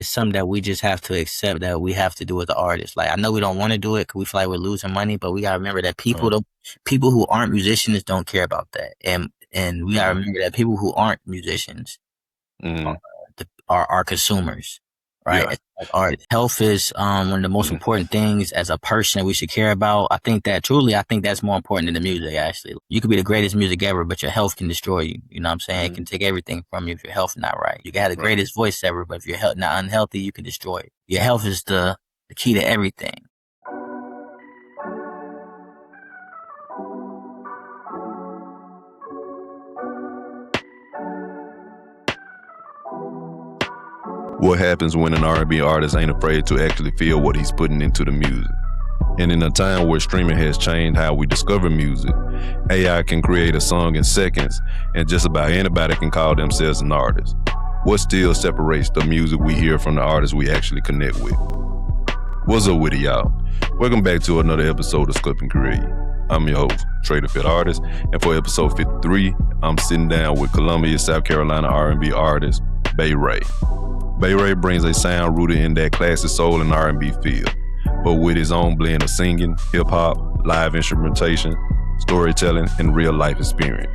It's something that we just have to accept that we have to do as an artist. Like, I know we don't want to do it because we feel like we're losing money, but we gotta remember that Uh, people who aren't musicians don't care about that. And we gotta mm, remember that people who aren't musicians mm, are consumers, right? yeah. It's like art. Health is one of the most Mm, important things as a person that we should care about. I think that's more important than the music, actually. You could be the greatest music ever, but your health can destroy you. You know what I'm saying? It mm, can take everything from you if your health not right. You can have the right. greatest voice ever, but if your health not unhealthy, you can destroy it. Your health is the key to everything. What happens when an R&B artist ain't afraid to actually feel what he's putting into the music? And in a time where streaming has changed how we discover music, AI can create a song in seconds, and just about anybody can call themselves an artist. What still separates the music we hear from the artists we actually connect with? What's up with it, y'all? Welcome back to another episode of Sculpt N Create. I'm your host, Trea Da Fit Artist, and for episode 53, I'm sitting down with Columbia, South Carolina R&B artist, BayRay. BayRay brings a sound rooted in that classic soul and R&B feel, but with his own blend of singing, hip-hop, live instrumentation, storytelling, and real-life experience.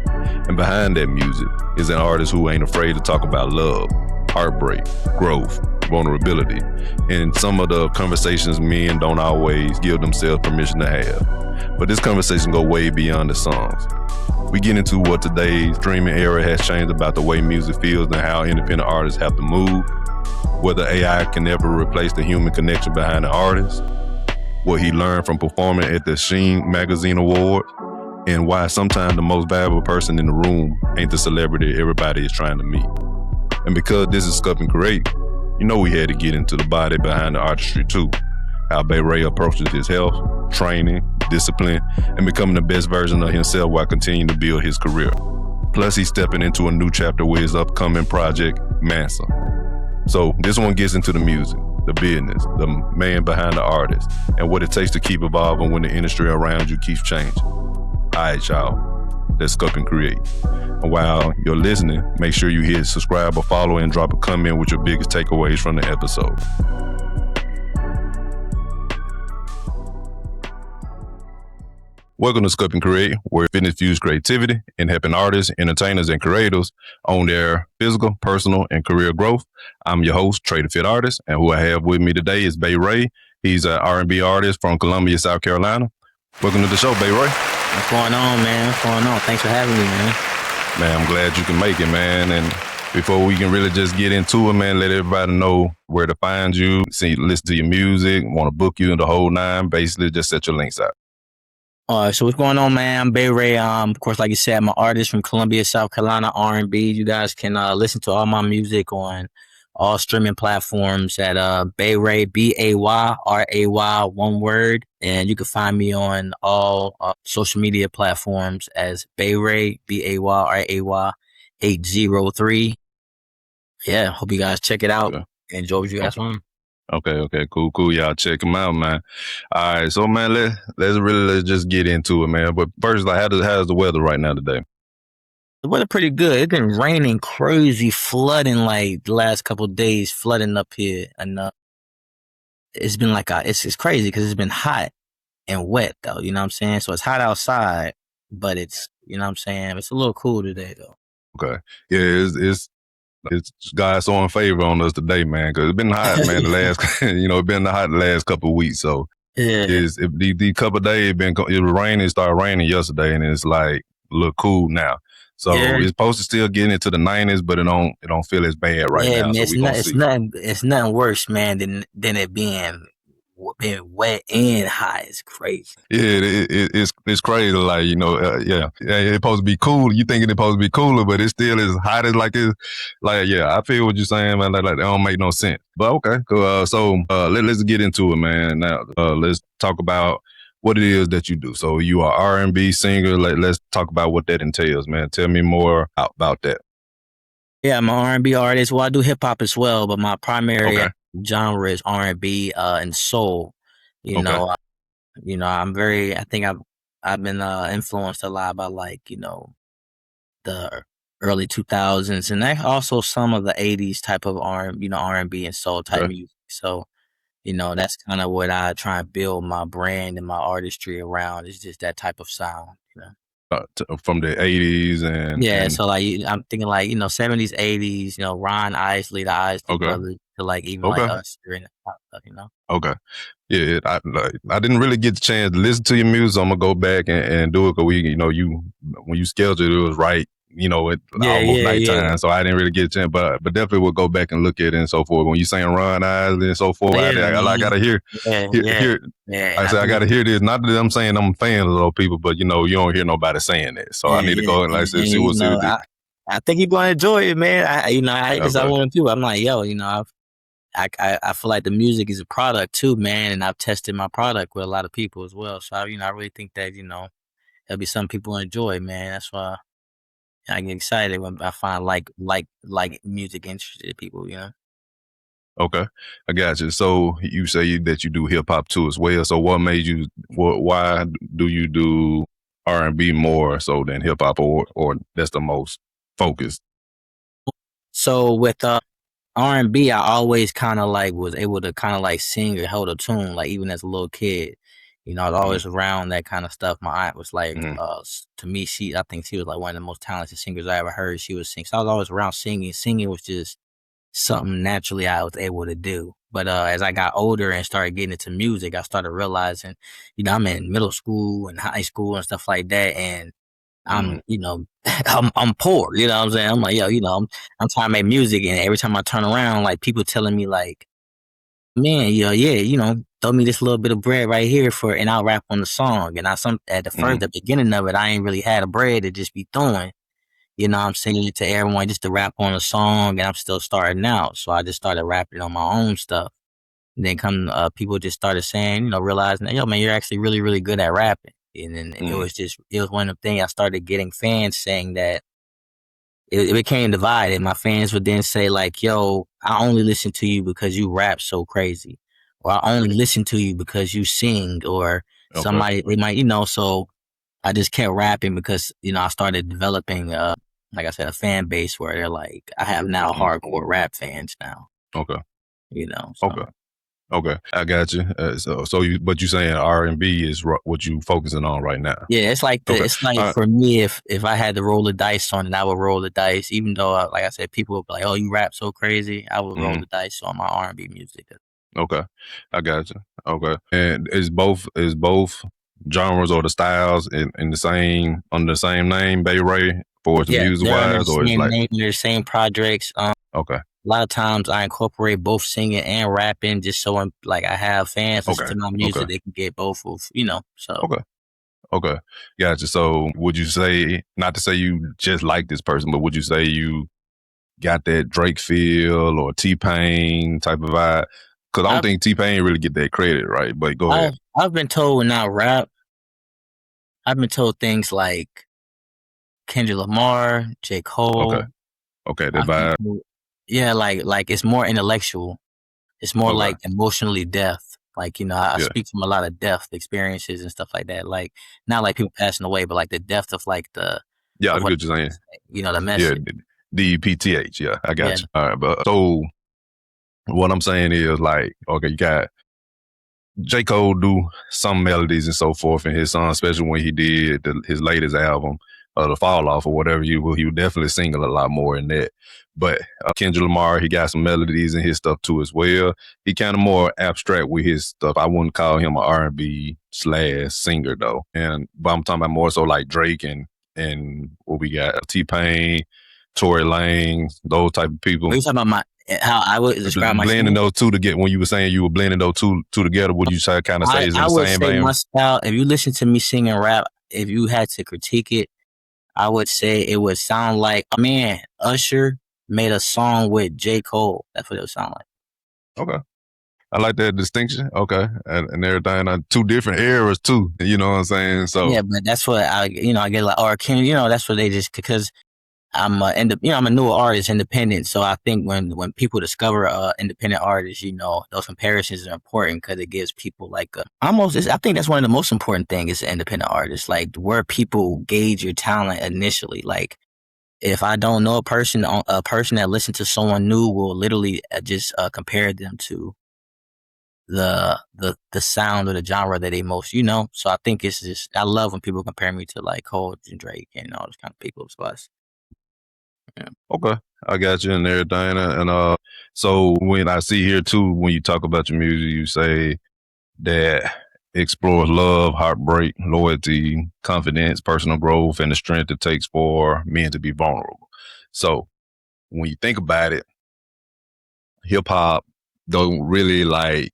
And behind that music is an artist who ain't afraid to talk about love, heartbreak, growth, vulnerability, and some of the conversations men don't always give themselves permission to have. But this conversation go way beyond the songs. We get into what today's streaming era has changed about the way music feels and how independent artists have to move, whether AI can never replace the human connection behind the artist, what he learned from performing at the Sheen Magazine Awards, and why sometimes the most valuable person in the room ain't the celebrity everybody is trying to meet. And because this is Sculpt N Create, you know we had to get into the body behind the artistry too. How BayRay approaches his health, training, discipline, and becoming the best version of himself while continuing to build his career. Plus, he's stepping into a new chapter with his upcoming project, Mansa. So this one gets into the music, the business, the man behind the artist, and what it takes to keep evolving when the industry around you keeps changing. All right, y'all, let's Sculpt N Create. And while you're listening, make sure you hit subscribe or follow and drop a comment with your biggest takeaways from the episode. Welcome to Sculpt N Create, where fitness fuse creativity and helping artists, entertainers, and creators on their physical, personal, and career growth. I'm your host, Trea Da Fit Artist, and who I have with me today is BayRay. He's an R&B artist from Columbia, South Carolina. Welcome to the show, BayRay. What's going on, man? What's going on? Thanks for having me, man. Man, I'm glad you can make it, man. And before we can really just get into it, man, let everybody know where to find you, see, listen to your music, want to book you in the whole nine. Basically, just set your links out. All right, so what's going on, man? I'm BayRay. Of course, like you said, I'm an artist from Columbia, South Carolina R&B. You guys can listen to all my music on all streaming platforms at BayRay, BayRay, one word. And you can find me on all social media platforms as BayRay, BayRay 803. Yeah, hope you guys check it out. Okay. Enjoy what you guys want. Okay, cool. Y'all check them out, man. All right, so man, let's just get into it, man. But first, like, how's the weather right now today? The weather pretty good. It's been raining crazy, flooding like the last couple of days, flooding up here, and it's been like it's crazy because it's been hot and wet though. You know what I'm saying? So it's hot outside, but it's, you know what I'm saying, it's a little cool today though. Okay, yeah, it's God's so in favor on us today, man, because it's been hot, man. The last, it's been hot the last couple of weeks. So Yeah, the couple of days it was raining. It started raining yesterday, and it's like look cool now. So yeah, it's supposed to still get into the 90s, but it don't feel as bad right yeah, now. man. So we gonna see. It's nothing worse, man, than it being wet and hot. It's crazy. Yeah, it's crazy. Like yeah, it's supposed to be cool. You thinking it's supposed to be cooler, but it still is hot as like it's like yeah. I feel what you're saying, man. Like that don't make no sense. But okay, cool. So let's get into it, man. Now let's talk about what it is that you do. So you are R&B singer. Let's talk about what that entails, man. Tell me more about that. Yeah, I'm an R&B artist. Well, I do hip hop as well, but my primary Okay. genre is R&B and soul. You Okay. know, I think I've been influenced a lot by like, the early 2000s, and that also some of the 80s type of R&B and soul type Okay. music. So, that's kind of what I try and build my brand and my artistry around. Is just that type of sound. From the 80s Yeah, and so like I'm thinking like 70s, 80s, Ron Isley, the Isley okay, brothers, to like even like okay, Usher and that type of stuff. okay. Yeah, I didn't really get the chance to listen to your music. So I'm gonna go back and do it because you when you scheduled it was right, at Yeah, almost yeah, yeah. nighttime. So I didn't really get a chance, but definitely will go back and look at it and so forth. When you saying Ron Isley and so forth, Yeah, I man. gotta hear, Yeah, hear, yeah, hear. yeah. I I said I think gotta hear this. Not that I'm saying I'm a fan of those people, but you don't hear nobody saying that. So I yeah, need to yeah, go and like I said, and see what see what the I think you're gonna enjoy it, man. I just I okay, want to. I'm like, yo, I feel like the music is a product too, man, and I've tested my product with a lot of people as well. So I really think that there'll be some people enjoy, man. That's why I get excited when I find like music interested people. okay, I got you. So you say that you do hip hop too as well. So what made you? Why do you do R&B more so than hip hop, or that's the most focused? So with R&B, I always kind of like was able to kind of like sing or hold a tune, like even as a little kid. I was Mm-hmm, always around that kind of stuff. My aunt was like, mm-hmm, to me, I think she was like one of the most talented singers I ever heard. She was sing, so I was always around singing. Singing was just something naturally I was able to do. But as I got older and started getting into music, I started realizing, I'm in middle school and high school and stuff like that, and mm-hmm. I'm poor, you know what I'm saying? I'm like, yo, I'm trying to make music, and every time I turn around, like people telling me like, man, yeah, throw me this little bit of bread right here and I'll rap on the song. And at the Mm-hmm. first, the beginning of it, I ain't really had a bread to just be throwing. I'm singing it to everyone just to rap on a song, and I'm still starting out. So I just started rapping on my own stuff. And then people just started saying, realizing that, yo, man, you're actually really, really good at rapping. And then Mm-hmm. it was one of the things I started getting fans saying that it became divided. My fans would then say like, yo, I only listen to you because you rap so crazy. Or I only listen to you because you sing, or Okay. they might, so I just kept rapping because, I started developing, like I said, a fan base where they're like, I have now Mm-hmm. hardcore rap fans now, Okay. so. Okay. Okay. I got you. But you saying R&B is what you focusing on right now? Yeah, Okay. it's like All right. for me, if I had to roll the dice on it, I would roll the dice. Even though, like I said, people would be like, "Oh, you rap so crazy," I would roll Mm-hmm. the dice on my R&B music. Okay, I got you. Okay, and is both genres or the styles in the same under the same name, BayRay, for the Yeah, music they're under the wise, or it's same like name, they're the same projects. okay, A lot of times I incorporate both singing and rapping, just so like I have fans listen okay, to my okay, music, they can get both so. okay, okay, gotcha. So would you say, not to say you just like this person, but would you say you got that Drake feel or T Pain type of vibe? Because I don't I've think T Pain really get that credit, right? But go ahead. I've been told when I rap, I've been told things like Kendrick Lamar, J. Okay, Cole. okay, that I've been vibe. told, yeah, like it's more intellectual. It's more Okay, like emotionally depth. Like, I yeah, speak from a lot of depth experiences and stuff like that. Like, not like people passing away, but like the depth of like yeah, I of get what what you're saying. the Yeah, message. DPTH. Yeah, I Yeah. got you. All right, but so what I'm saying is like, okay, you got J. Cole do some melodies and so forth in his song, especially when he did his latest album, The Fall Off or whatever. He would definitely sing a lot more in that. But Kendrick Lamar, he got some melodies in his stuff too as well. He kind of more abstract with his stuff. I wouldn't call him an R&B slash singer though. But I'm talking about more so like Drake and what we got, T Pain, Tory Lanez, those type of Are people. you talking about how I would describe my Blending singing? those two to get when you were saying you were blending those two together, would you say kind of say is in I the would same say vein? my style, if you listen to me sing and rap, if you had to critique it, I would say it would sound like, man, Usher made a song with J. Cole. That's what it would sound like. Okay, I like that distinction. Okay, and everything on two different eras too. You know what I'm saying? So Yeah, but that's what I get like, or can, that's what they just, because I'm a newer artist, independent. So I think when people discover independent artists, those comparisons are important because it gives people like I think that's one of the most important things is independent artists, like where people gauge your talent initially. Like if I don't know a person that listens to someone new will literally just compare them to the sound or the genre that they most, you know. So I think it's just, I love when people compare me to like Cole and Drake and all those kind of people. So yeah. Okay, I got you in there, Dana. And so when I see here too, when you talk about your music, you say that explores love, heartbreak, loyalty, confidence, personal growth, and the strength it takes for men to be vulnerable. So when you think about it, hip hop don't really like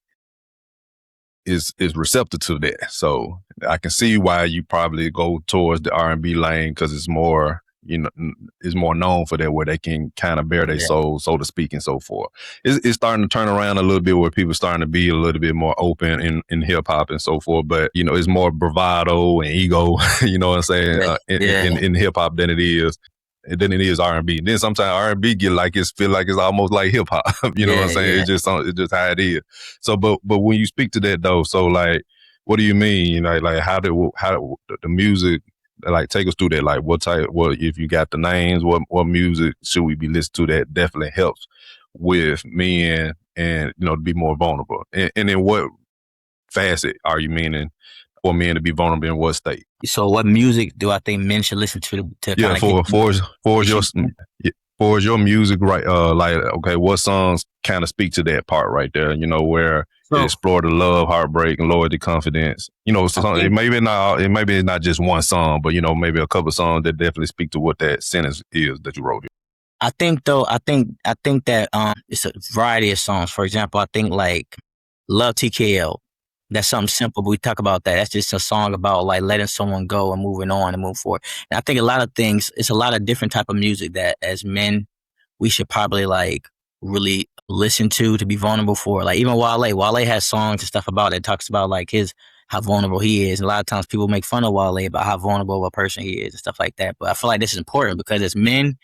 is receptive to that. So I can see why you probably go towards the R&B lane because it's more, you know, is more known for that, where they can kind of bare their Yeah. soul, so to speak, and so forth. It's starting to turn around a little bit where people starting to be a little bit more open in hip hop and so forth. But you know, it's more bravado and ego, you know what I'm saying, Yeah. Yeah. in hip hop than it is R&B. Then sometimes R&B get like feel like it's almost like hip hop. You know what I'm Yeah. saying? Yeah. It's just how it is. So, but when you speak to that though, so like, what do you mean? You know, like how the music, like take us through that. Like what if you got the names, what music should we be listening to that definitely helps with men and, you know, to be more vulnerable? And in what facet are you meaning for men to be vulnerable in what state? So what music do I think men should listen to Yeah, kind of get for get your you going? for your music, right? Like, okay, what songs kind of speak to that part right there? You know, where it So explore the love, heartbreak, and loyalty, confidence. You know, I so think it maybe it's not just one song, but you know, maybe a couple of songs that definitely speak to what that sentence is that you wrote. I think though, I think that it's a variety of songs. For example, I think like Love TKL. That's something simple, but we talk about that. That's just a song about like letting someone go and moving on and move forward. And I think a lot of things, it's a lot of different type of music that as men we should probably like really listen to be vulnerable for. Like even Wale has songs and stuff about it. Talks about like his how vulnerable he is. And a lot of times people make fun of Wale about how vulnerable of a person he is and stuff like that. But I feel like this is important because as men,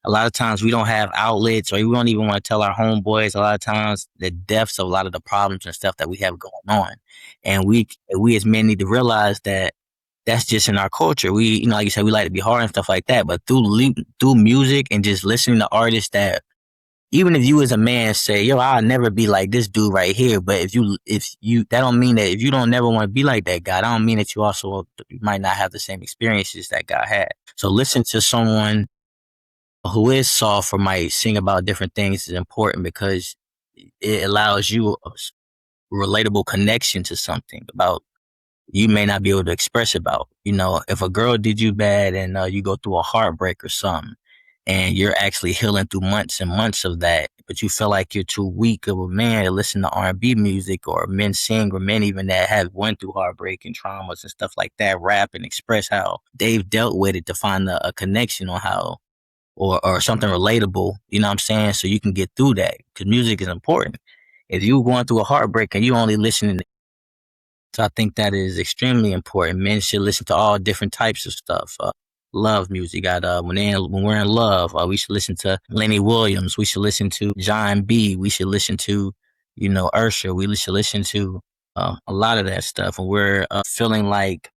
a lot of times we don't have outlets or we don't even want to tell our homeboys a lot of times the depths of a lot of the problems and stuff that we have going on. And we as men need to realize that that's just in our culture. We, you know, like you said, we like to be hard and stuff like that. But through music and just listening to artists that, even if you as a man say, yo, I'll never be like this dude right here. But if you, that don't mean that if you don't never want to be like that guy, that don't mean that you might not have the same experiences that guy had. So listen to someone who is soft or might sing about different things is important because it allows you a relatable connection to something about you may not be able to express about. You know, if a girl did you bad and you go through a heartbreak or something, and you're actually healing through months and months of that, but you feel like you're too weak of a man to listen to R&B music or men sing or men even that have went through heartbreak and traumas and stuff like that, rap and express how they've dealt with it to find a connection on how or something relatable, you know what I'm saying? So you can get through that because music is important. If you're going through a heartbreak and you only listening, so I think that is extremely important. Men should listen to all different types of stuff. Love music. Got when we're in love, we should listen to Lenny Williams. We should listen to John B. We should listen to, you know, Usher. We should listen to a lot of that stuff. And we're feeling like,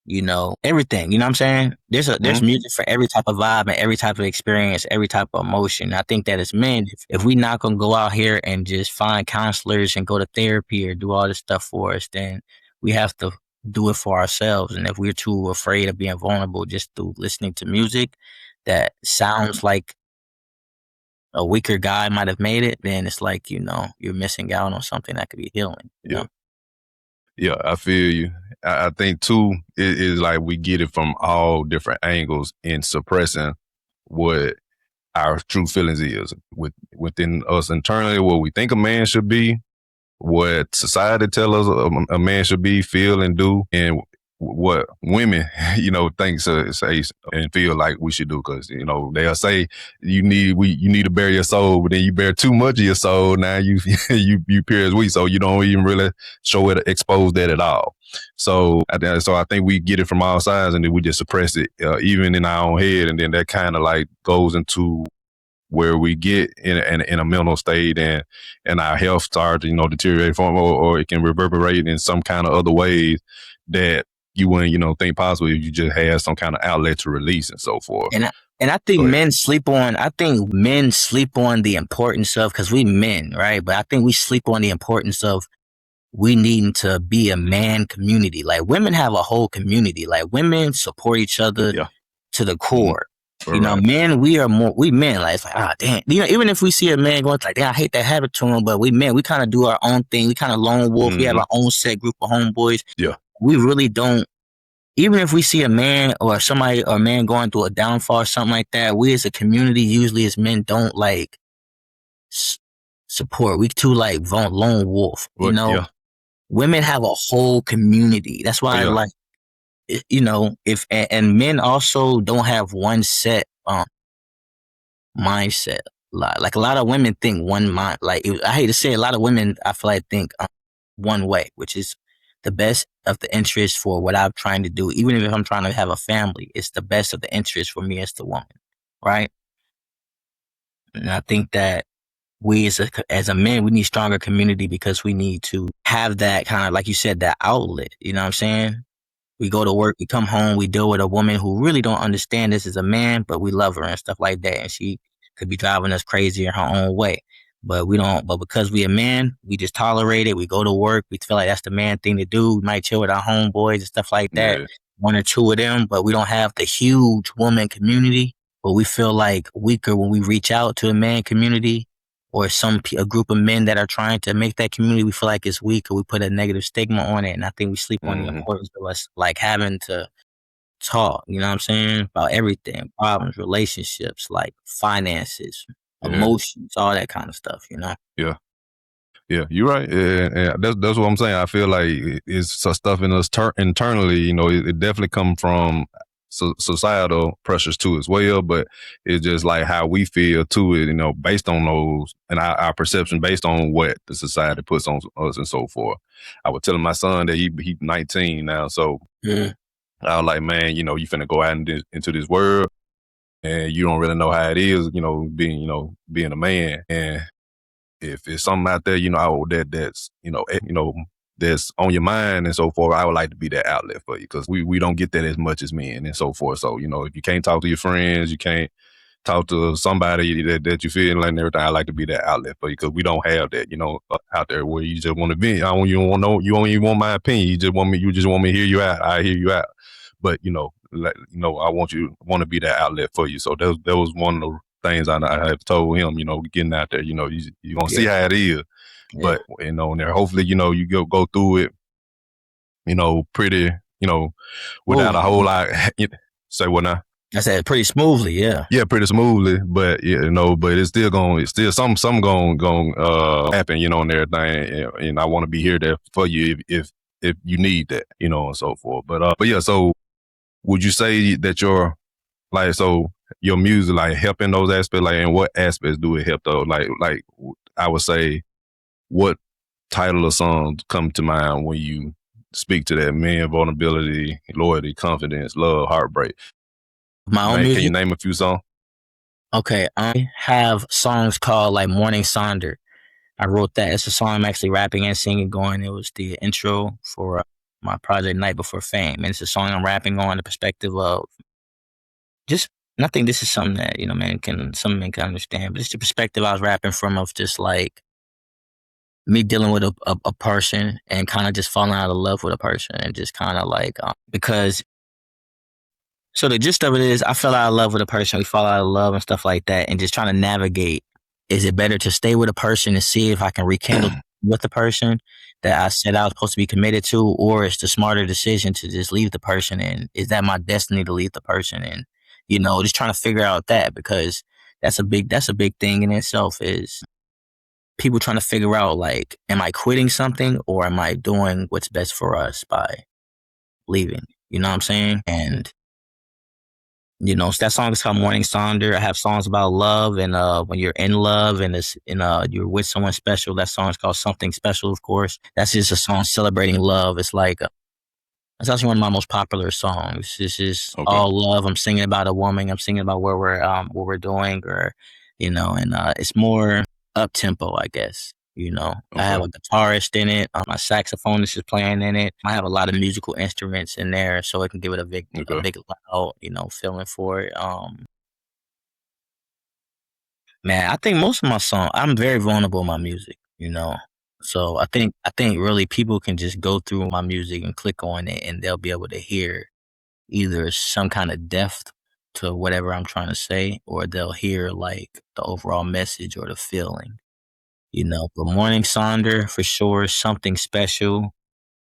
you know, everything. You know what I'm saying? There's music for every type of vibe and every type of experience, every type of emotion. I think that as men, if we not gonna go out here and just find counselors and go to therapy or do all this stuff for us, then we have to do it for ourselves. And if we're too afraid of being vulnerable just through listening to music that sounds like a weaker guy might have made it, then it's like, you know, you're missing out on something that could be healing. You Yeah. know? Yeah, I feel you. I think too, it is like we get it from all different angles in suppressing what our true feelings is within us internally, what we think a man should be, what society tell us a man should be, feel, and do, and what women, you know, think say and feel like we should do. Because you know they'll say you need to bear your soul, but then you bear too much of your soul. Now you you appear as weak, so you don't even really show it, expose that at all. So I think we get it from all sides, and then we just suppress it, even in our own head, and then that kind of like goes into where we get in a mental state and our health starts, you know, deteriorate from, or it can reverberate in some kind of other ways that you wouldn't, think possible if you just had some kind of outlet to release and so forth. And I think men sleep on the importance of, because we men, right? But I think we sleep on the importance of we needing to be a man community. Like women have a whole community. Like women support each other to the core. Men, we men, like, it's like, damn. Even if we see a man going, like, damn, I hate that habit to him, but we men, we kind of do our own thing. We kind of lone wolf. We have our own set group of homeboys. Yeah. We really don't, even if we see a man or a man going through a downfall or something like that, we as a community, usually as men, don't like support. We too like lone wolf, Women have a whole community. That's why I like, and men also don't have one set mindset. Like a lot of women think one mind. Like I hate to say, a lot of women I feel like think one way, which is the best of the interest for what I'm trying to do. Even if I'm trying to have a family, it's the best of the interest for me as the woman, right? And I think that we as a man, we need stronger community because we need to have that kind of, like you said, that outlet. You know what I'm saying? We go to work, we come home, we deal with a woman who really don't understand us as a man, but we love her and stuff like that. And she could be driving us crazy in her own way. But we don't, but because we a man, we just tolerate it. We go to work. We feel like that's the man thing to do. We might chill with our homeboys and stuff like that. Yeah. One or two of them, but we don't have the huge woman community. But we feel like weaker when we reach out to a man community or a group of men that are trying to make that community. We feel like it's weak, or we put a negative stigma on it. And I think we sleep on the importance of us like having to talk, you know what I'm saying? About everything, problems, relationships, like finances, emotions, all that kind of stuff, Yeah. Yeah, you're right. Yeah, that's what I'm saying. I feel like it's some stuff in us internally, it definitely comes from societal pressures too as well, but it's just like how we feel to it, based on those and our perception based on what the society puts on us and so forth. I was telling my son that he 19 now, so I was like, man, you finna go out into this world and you don't really know how it is, being a man. And if it's something out there, that's that's on your mind and so forth, I would like to be that outlet for you, because we don't get that as much as men and so forth. So, if you can't talk to your friends, you can't talk to somebody that you feel like and everything, I like to be that outlet for you, because we don't have that, out there where you just want to vent. You don't even want my opinion. You just want me to hear you out. I hear you out. But, I want to be that outlet for you. So that was one of the things I have told him, getting out there, you're going to see how it is. Yeah. But, and there, hopefully, you go through it, pretty, without a whole lot. Say what now? I said pretty smoothly, yeah. Yeah, pretty smoothly, but but it's still something going happen, and everything. And I want to be here there for you if you need that, and so forth. But yeah, so would you say that your music like help in those aspects? Like, in what aspects do it help though? Like I would say, what title of songs come to mind when you speak to that? Man, vulnerability, loyalty, confidence, love, heartbreak. Can you name a few songs? Okay, I have songs called like Morning Sonder. I wrote that. It's a song I'm actually rapping and singing going. It was the intro for my project Night Before Fame. And it's a song I'm rapping on the perspective of just, and I think this is something that, some men can understand, but it's the perspective I was rapping from, of just like me dealing with a person and kind of just falling out of love with a person, and just kind of like, because, so the gist of it is, I fell out of love with a person, we fall out of love and stuff like that, and just trying to navigate, is it better to stay with a person and see if I can rekindle with the person that I said I was supposed to be committed to, or is the smarter decision to just leave the person, and is that my destiny to leave the person? And, just trying to figure out that, because that's a big thing in itself, is people trying to figure out, like, am I quitting something, or am I doing what's best for us by leaving? You know what I'm saying? And, so that song is called Morning Sonder. I have songs about love, and when you're in love and you're with someone special. That song is called Something Special, of course. That's just a song celebrating love. It's like, it's actually one of my most popular songs. It's just all love. I'm singing about a woman. I'm singing about what we're doing, or, and it's more up tempo, I guess. You know, I have Okay. a guitarist in it. My saxophonist is playing in it. I have a lot of musical instruments in there, so it can give it a Okay. big loud, feeling for it. Man, I think most of my songs, I'm very vulnerable in my music. So I think really people can just go through my music and click on it, and they'll be able to hear either some kind of depth to whatever I'm trying to say, or they'll hear like the overall message or the feeling. But Morning Sonder for sure, something special.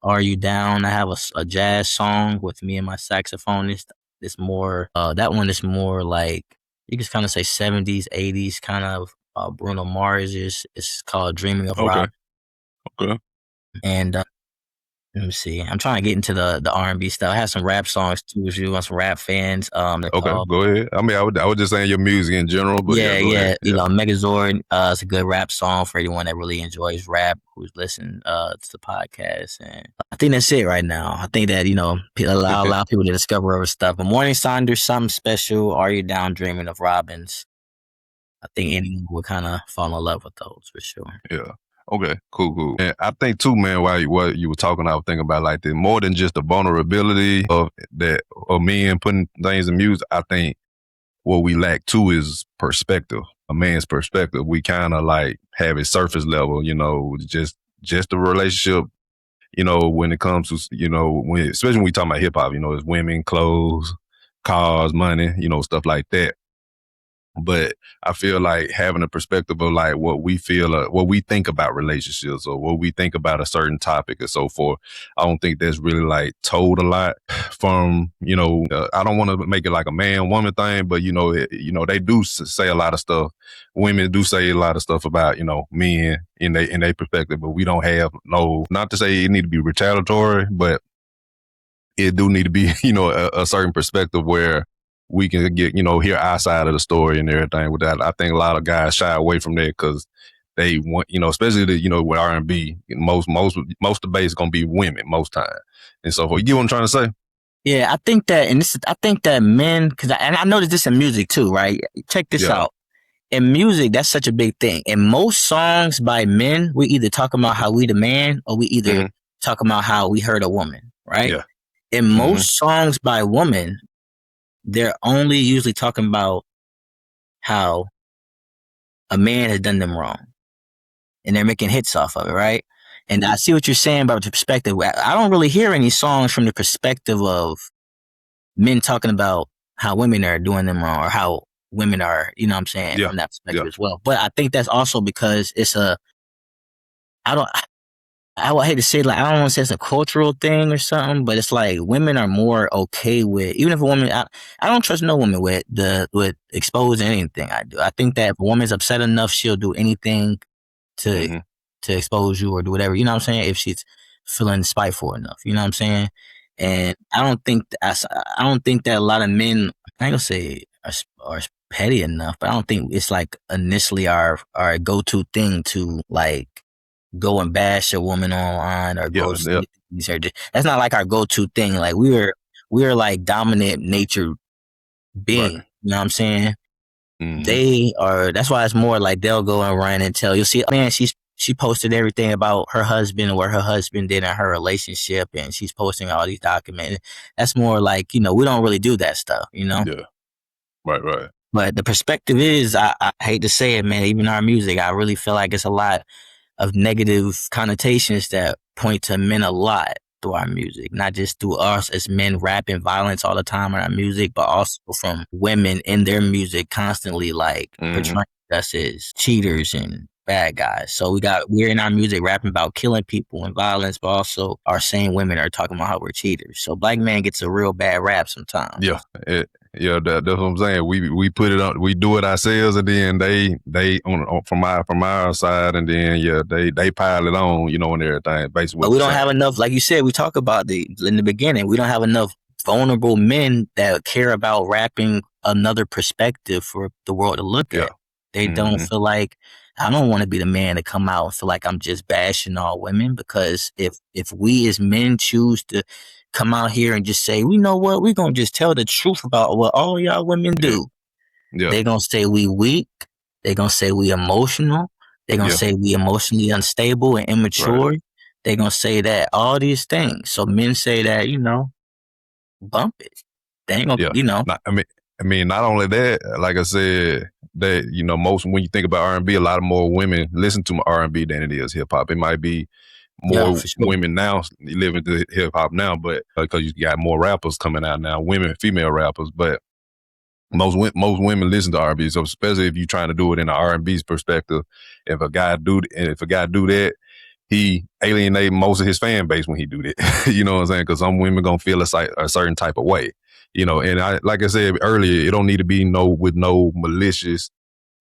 Are You Down? I have a jazz song with me and my saxophonist. It's more, that one is more like, you can kind of say 70s, 80s, kind of Bruno Mars is. It's called Dreaming of Okay. Rob. Okay. And let me see. I'm trying to get into the R&B stuff. I have some rap songs too. If you want some rap fans, they're Okay. called. Go ahead. I mean, I was just saying your music in general, but yeah, Yeah, go ahead. yeah. Yeah. Megazord, it's a good rap song for anyone that really enjoys rap, who's listening to the podcast. And I think that's it right now. I think that, allow people to discover other stuff. But Morning Saunders, something special. Are You Down Dreaming of Robins? I think anyone would kind of fall in love with those for sure. Yeah. Okay. Cool. And I think too, man, while you were talking, I was thinking about like the more than just the vulnerability of men putting things in music. I think what we lack too is perspective. A man's perspective. We kind of like have it surface level, just the relationship. When it comes to especially when we talk about hip hop, it's women, clothes, cars, money, stuff like that. But I feel like having a perspective of like what we feel, what we think about relationships or what we think about a certain topic and so forth. I don't think that's really like told a lot from, I don't want to make it like a man woman thing, but they do say a lot of stuff. Women do say a lot of stuff about, men in their perspective, but we don't have not to say it need to be retaliatory, but it do need to be, a certain perspective where we can get, hear our side of the story and everything with that. I think a lot of guys shy away from that because they want, especially with R&B, most of the base is gonna be women most time. And so, you get what I'm trying to say? Yeah, I think that, I think that men, and I noticed this in music too, right? Check this out. In music, that's such a big thing. In most songs by men, we either talk about how we the man, or we either talk about how we hurt a woman, right? Yeah. In most songs by women, they're only usually talking about how a man has done them wrong, and they're making hits off of it, right? And I see what you're saying about the perspective. I don't really hear any songs from the perspective of men talking about how women are doing them wrong, or how women are, what I'm saying, from that perspective as well. But I think that's also because it's I would hate to say, like, I don't want to say it's a cultural thing or something, but it's like women are more okay with, even if a woman, I don't trust no woman with exposing anything I do. I think that if a woman's upset enough, she'll do anything to expose you or do whatever, you know what I'm saying? If she's feeling spiteful enough, you know what I'm saying? And I don't think that a lot of men, I ain't gonna say are petty enough, but I don't think it's like initially our go-to thing to like go and bash a woman online or go that's not like our go-to thing. Like we're like dominant nature being, Right. you know what I'm saying? They are, that's why it's more like they'll go and run and tell, you'll see, man, she posted everything about her husband and what her husband did in her relationship, and she's posting all these documents. That's more like, we don't really do that stuff, Yeah. Right. But the perspective is, I hate to say it, man, even our music, I really feel like it's a lot of negative connotations that point to men a lot through our music, not just through us as men rapping violence all the time in our music, but also from women in their music constantly like portraying us as cheaters and bad guys. So we're in our music rapping about killing people and violence, but also our same women are talking about how we're cheaters. So black man gets a real bad rap sometimes. Yeah. That's what I'm saying. We put it on, we do it ourselves, and then they from our side, and then they pile it on, and everything. Basically, but we don't have enough, like you said, we talk about in the beginning, we don't have enough vulnerable men that care about rapping another perspective for the world to look at. They don't feel like, I don't want to be the man to come out and feel like I'm just bashing all women, because if we as men choose to come out here and just say, you know what, we're going to just tell the truth about what all y'all women do. They're going to say we weak. They're going to say we emotional. They're gonna Yeah. say we emotionally unstable and Right. immature. They're gonna say that all these things. So men say that, bump it. They ain't Yeah. gonna. Not not only that, like I said, that most when you think about R&B, a lot of more women listen to R&B than it is hip hop. It might be Yeah, more for sure. women now living to hip hop now, but because you got more rappers coming out now, women, female rappers, but most women listen to R&B. So especially if you're trying to do it in an R&B perspective, if a guy do that, he alienate most of his fan base when he do that. You know what I'm saying? Because some women gonna feel a certain type of way. And like I said earlier, it don't need to be with no malicious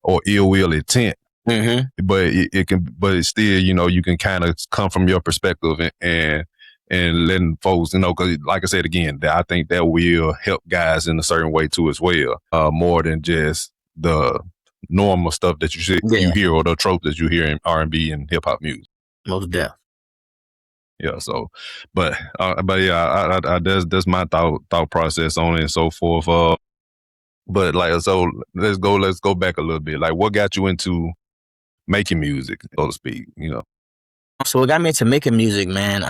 or ill will intent, Mm-hmm. but it can, but it's still, you can kind of come from your perspective and letting folks, because like I said again, that I think that will help guys in a certain way too as well, more than just the normal stuff that you Yeah, hear or the trope that you hear in R&B and hip hop music. most deaf. Yeah. So, but yeah, that's my thought process on it and so forth. But like, so let's go back a little bit. Like, what got you into making music, so to speak? So what got me into making music, man?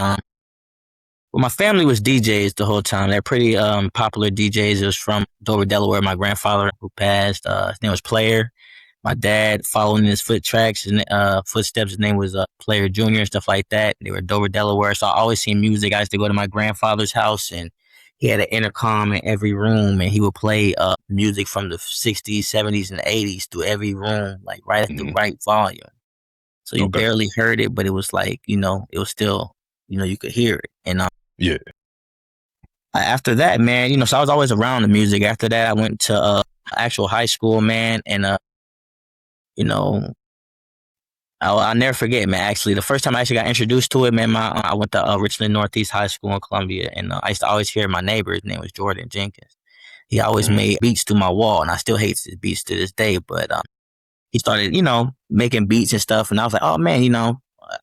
Well, my family was DJs the whole time. They're pretty popular DJs. It was from Dover, Delaware. My grandfather who passed, his name was Player. My dad following his footsteps. His name was Player Junior and stuff like that. They were Dover, Delaware. So I always seen music. I used to go to my grandfather's house, and he had an intercom in every room, and he would play music from the 60s, 70s, and 80s through every room, like right at the Mm-hmm. right volume. So you Okay. barely heard it, but it was like, it was still, you could hear it. And Yeah. after that, man, so I was always around the music. After that, I went to actual high school, man, and you know, I'll never forget, man. Actually, the first time I actually got introduced to it, man, I went to Richland Northeast High School in Columbia, and I used to always hear my neighbor. His name was Jordan Jenkins. He always Mm-hmm. made beats through my wall, and I still hate his beats to this day. But he started, making beats and stuff, and I was like, oh man,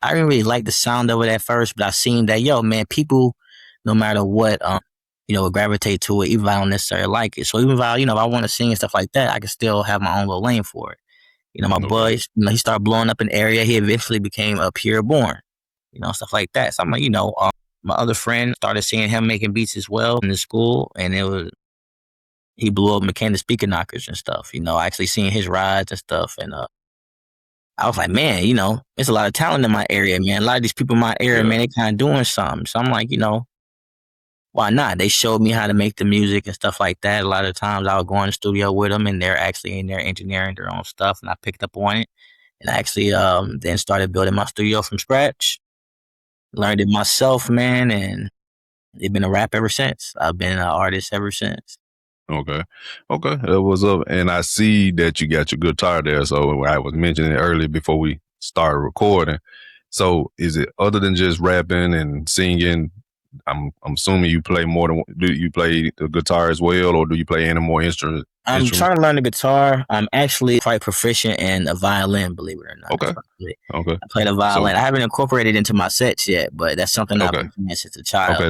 I didn't really like the sound of it at first, but I seen that, yo, man, people, no matter what, would gravitate to it, even if I don't necessarily like it. So even if if I want to sing and stuff like that, I can still have my own little lane for it. My Okay. boy, he started blowing up in the area. He eventually became a Pure Born, stuff like that. So I'm like, my other friend started seeing him making beats as well in the school, and he blew up mechanic speaker knockers and stuff. I actually seen his rides and stuff, and I was like, man, there's a lot of talent in my area, man. A lot of these people in my area, Yeah. man, they kind of doing something. So I'm like, why not? They showed me how to make the music and stuff like that. A lot of times I would go in the studio with them, and they're actually in there engineering their own stuff, and I picked up on it. And I actually then started building my studio from scratch. Learned it myself, man, and it's been a rap ever since. I've been an artist ever since. Okay. Okay. That was up. And I see that you got your guitar there. So I was mentioning it earlier before we started recording. So is it other than just rapping and singing? I'm assuming you play more than, do you play the guitar as well, or do you play any more I'm instruments? trying to learn the guitar. I'm actually quite proficient in a violin, believe it or not. Okay. Okay. I play the So violin. I haven't incorporated it into my sets yet, but that's something I've okay. been playing since a child. Okay.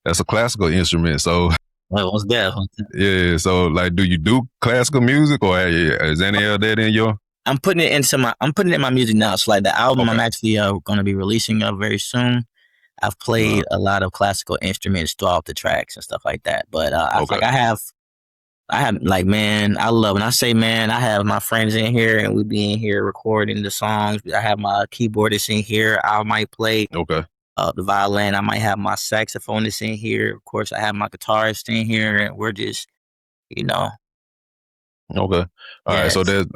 That's a classical instrument. So Well, what's that? yeah. So like, do you do classical music, or is any of that in your? I'm putting it in my music now. So like the album Okay. I'm actually going to be releasing very soon. I've played a lot of classical instruments throughout the tracks and stuff like that. But Okay. I have like, man, I love, when I say, man, I have my friends in here and we be in here recording the songs. I have my keyboardist in here. I might play Okay. the violin. I might have my saxophonist in here. Of course, I have my guitarist in here, and we're just, you know, Okay. All right. So yes,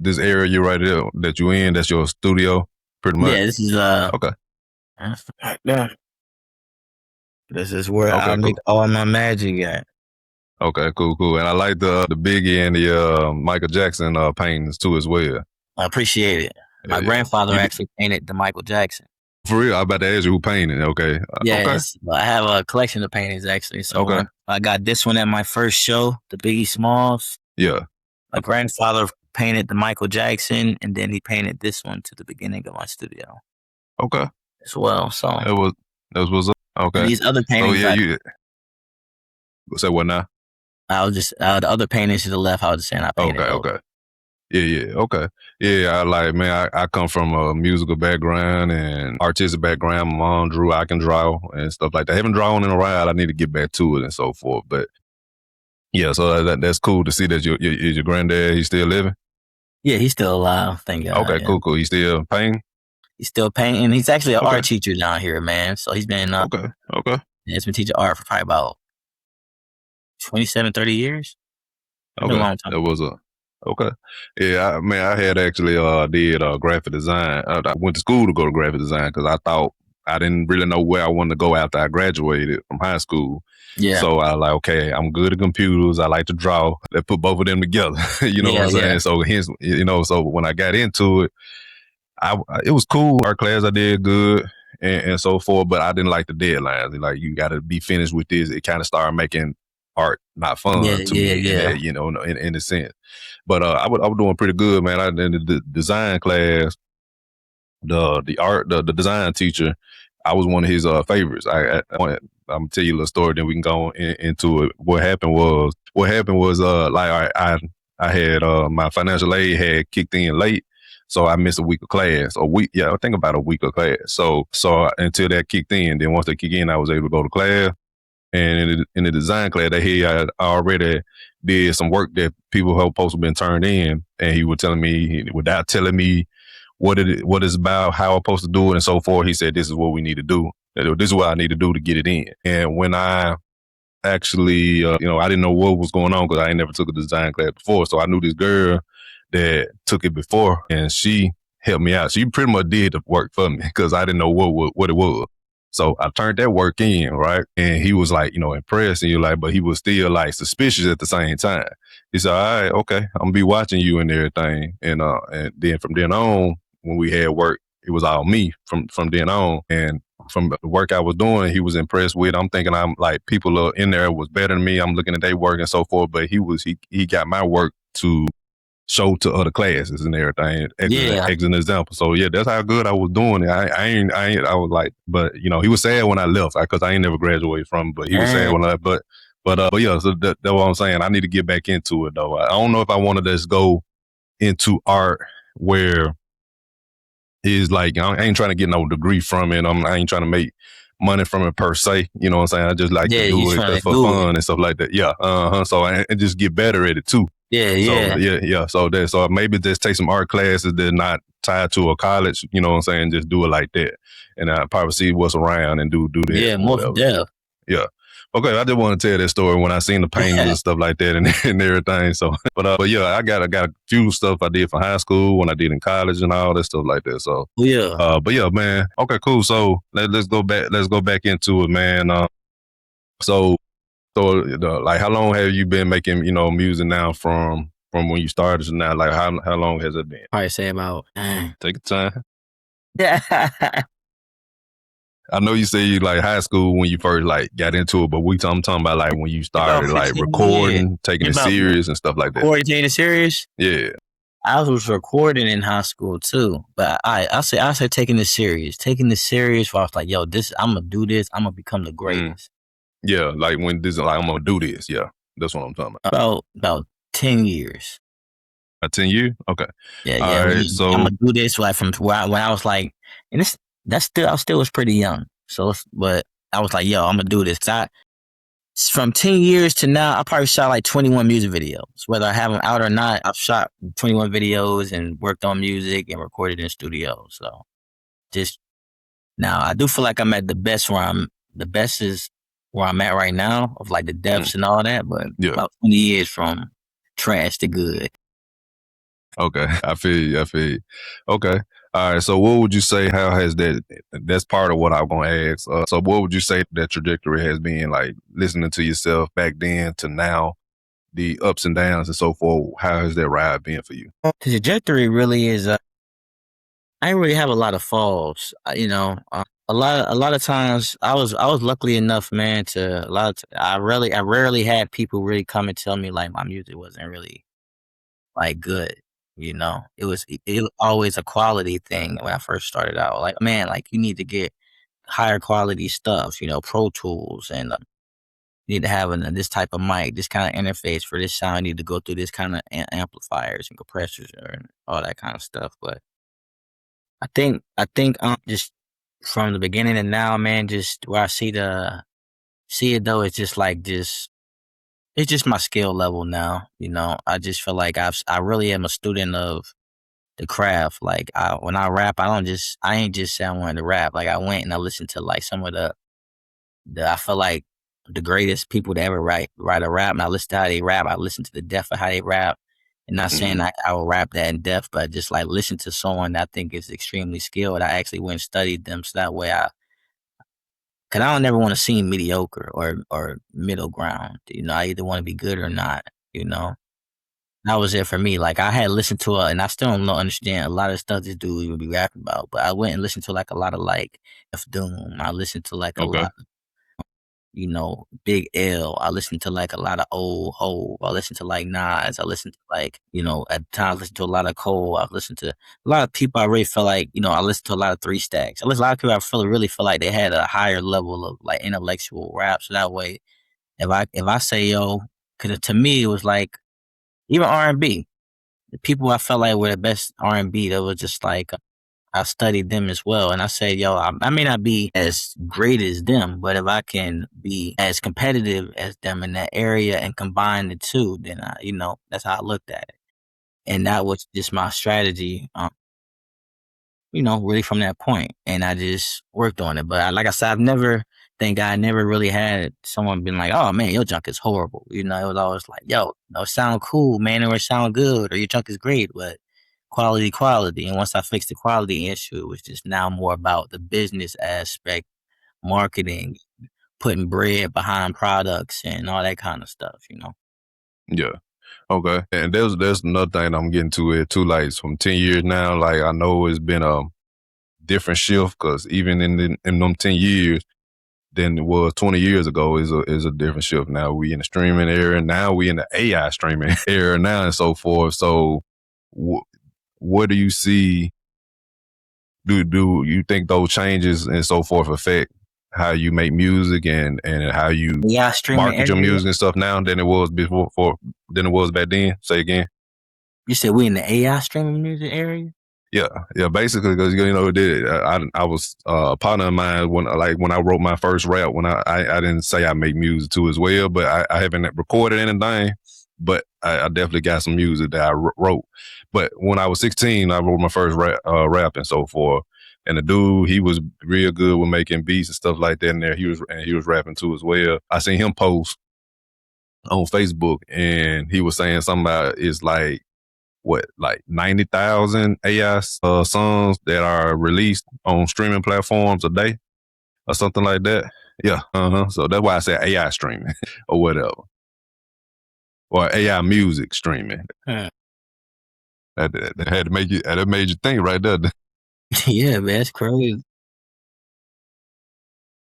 this area you right there that you in, that's your studio, pretty much. yeah. This is Okay. right there. This is where I Okay. make Cool. all my magic at. Okay. Cool. Cool. And I like the Biggie and the Michael Jackson paintings too as well. I appreciate it. Yeah. My Yeah. grandfather You actually painted the Michael Jackson. for real? I about to ask you who painted. Okay. Okay. Yes, I have a collection of paintings actually. So Okay. I got this one at my first show, the Biggie Smalls. Yeah. My grandfather painted the Michael Jackson, and then he painted this one to the beginning of my studio Okay. as well. So, That was and okay. these other So paintings, yeah, you say what now? I was just the other paintings to the left. I was just saying I painted Okay. those. Okay. Yeah. Okay. Yeah. I like, man. I come from a musical background and artistic background. My mom drew. I can draw and stuff like that. I haven't drawn in a while. I need to get back to it and so forth. But yeah, so that's cool to see that your granddad, he's still living. Yeah, he's still alive. Thank God. Okay. Yeah. Cool. He's still painting. He's still painting. He's actually an Okay. art teacher down here, man. So Okay. Okay. he's been teaching art for probably about 27, 30 years. It's been a Okay. long time. That was a okay. Yeah, man, I had actually did graphic design. I went to school to go to graphic design because I thought I didn't really know where I wanted to go after I graduated from high school. Yeah. So I like, okay, I'm good at computers. I like to draw. Let's put both of them together. You know what I'm saying? Yeah. So hence, so when I got into it, it was cool. Art class I did good and so forth, but I didn't like the deadlines. Like you got to be finished with this. It kind of started making art not Yeah. fun to Yeah. me, in Yeah. that, in a sense. But I was doing pretty good, man. I in the design class, the design teacher, I was one of his favorites. I'm gonna tell you a little story, then we can go into it. What happened was like I had my financial aid had kicked in late. So I missed a week of class, I think about a week of class. So until that kicked in, then once they kicked in, I was able to go to class. And in the design class that he had already did some work that people were supposed to have been turned in, and he was telling me without telling me what it's about, how I'm supposed to do it, and so forth. He said, "This is what we need to do. This is what I need to do to get it in." And when I actually, I didn't know what was going on because I ain't never took a design class before. So I knew this girl that took it before, and she helped me out. She pretty much did the work for me because I didn't know what it was. So I turned that work in, right? And he was like, impressed, and you're like, but he was still like suspicious at the same time. He said, "All right, okay, I'm gonna be watching you and everything." And then from then on, when we had work, it was all me from then on. And from the work I was doing, he was impressed with. I'm thinking I'm like people in there was better than me. I'm looking at their work and so forth, but he got my work to show to other classes and everything. Yeah. As an example. So yeah, that's how good I was doing it. I was like, but he was sad when I left because I ain't never graduated from. But he was sad when I, but yeah. So that's what I'm saying. I need to get back into it though. I don't know if I want to just go into art where it's like I ain't trying to get no degree from it. I ain't trying to make money from it per se. You know what I'm saying? I just like to do it for fun and stuff like that. Yeah. So and just get better at it too. Yeah. So maybe just take some art classes that are not tied to a college, you know what I'm saying? Just do it like that. And I probably see what's around and do that. Yeah, most definitely. Yeah. Okay, I just want to tell that story when I seen the paintings and stuff like that and everything. So, but yeah, I got a few stuff I did for high school, when I did in college and all that stuff like that. So, yeah. But yeah, man. Okay, cool. So let's go back. Let's go back into it, man. So like, how long have you been making, music now from when you started to now? Like, how long has it been? Probably say about. Take your time. Yeah. I know you say you like high school when you first like got into it, but I'm talking about like when you started like recording, taking it serious and stuff like that. Recording, taking it serious? Yeah. I was recording in high school too, but I say taking this serious. Taking this serious, where I was like, yo, I'm gonna do this. I'm gonna become the greatest. Yeah, like when this, like I'm gonna do this. Yeah, that's what I'm talking about. About 10 years. 10 years? Okay. Yeah. All right, so I'm gonna do this like from when I was like, and I still was pretty young. So, but I was like, yo, I'm gonna do this. From 10 years to now, I probably shot like 21 music videos. Whether I have them out or not, I've shot 21 videos and worked on music and recorded in studio. So just now, I do feel like I'm at the best the best is where I'm at right now, of like the depths and all that. But about 20 years from trash to good. Okay, I feel you. Okay. All right. So what would you say, how has that's part of what I'm going to ask. So what would you say that trajectory has been, like listening to yourself back then to now, the ups and downs and so forth? How has that ride been for you? The trajectory really is, I didn't really have a lot of falls, a lot of times I was lucky enough, man, I rarely had people really come and tell me like my music wasn't really like good. It was always a quality thing when I first started out. Like, man, like you need to get higher quality stuff, Pro Tools and You need to have this type of mic, this kind of interface for this sound. You need to go through this kind of amplifiers and compressors and all that kind of stuff. But I think just from the beginning to now, man, just where I see it though, it's just like it's just my skill level now. I just feel like I really am a student of the craft. Like when I rap, I ain't just say I wanted to rap. Like I went and I listened to like some of the I feel like the greatest people to ever write a rap. And I listen to how they rap. I listen to the depth of how they rap. And not saying I will rap that in depth, but just like listen to someone that I think is extremely skilled. I actually went and studied them so that way cause I don't never want to seem mediocre or middle ground. I either want to be good or not, you know. That was it for me. Like I had listened to and I still don't understand a lot of stuff this dude would be rapping about, but I went and listened to like a lot of like F Doom. I listened to like a Okay. lot Big L. I listened to like a lot of old Hove. I listened to like Nas. I listened to like, at the time I listened to a lot of Cole. I've listened to a lot of people I really feel like, I listened to a lot of Three Stacks. I listened to a lot of people really feel like they had a higher level of like intellectual rap. So that way, if I say yo, cause to me it was like even R&B. The people I felt like were the best R&B, that was just like I studied them as well. And I said, yo, I may not be as great as them, but if I can be as competitive as them in that area and combine the two, then that's how I looked at it. And that was just my strategy, really from that point. And I just worked on it. But like I said, thank God, I never really had someone been like, oh man, your junk is horrible. It was always like, yo, it sound cool, man, or it sound good, or your junk is great, but quality. And once I fixed the quality issue, it was just now more about the business aspect, marketing, putting bread behind products and all that kind of stuff. Yeah. Okay. And there's another thing I'm getting to it too. Like from 10 years now, like I know it's been a different shift because even in them 10 years than it was 20 years ago is a different shift. Now we in the streaming era. Now we in the AI streaming era now and so forth. So what do you see? Do you think those changes and so forth affect how you make music and how you Yeah, streaming market your area. music and stuff now than it was than it was back then? Say again. You said we in the AI streaming music area? Yeah, basically because I was a partner of mine when I wrote my first rap. When I didn't say I make music too as well, but I haven't recorded anything. But I definitely got some music that I wrote. But when I was 16, I wrote my first rap and so forth. And the dude, he was real good with making beats and stuff like that. And there, he was rapping too as well. I seen him post on Facebook, and he was saying something about it's like 90,000 AI songs that are released on streaming platforms a day or something like that. Yeah, So that's why I said AI streaming or whatever, or AI music streaming. Huh. That had to make you. That made you think right there. Yeah, man, that's crazy.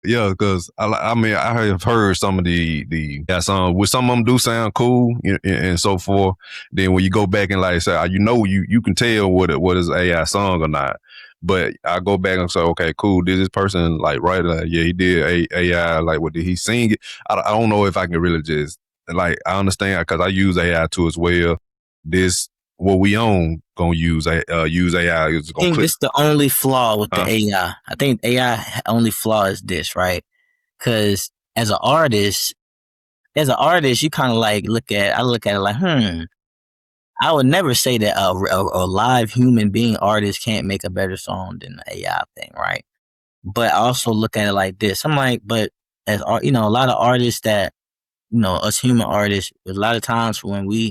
Yeah, because I mean I have heard some of the songs, which some of them do sound cool and so forth. Then when you go back and like say, you can tell what is AI song or not. But I go back and say, okay, cool. Did this person like write? Yeah, he did AI. Like, what did he sing it? I don't know if I can really just like I understand because I use AI too as well. This what we own gonna use AI. Is I gonna think click. this is the only flaw with the Huh? AI. I think AI only flaw is this, right? Because as an artist, you kind of like I look at it like, I would never say that a live human being artist can't make a better song than the AI thing, right? But I also look at it like this. I'm like, but as a lot of artists that us human artists, a lot of times when we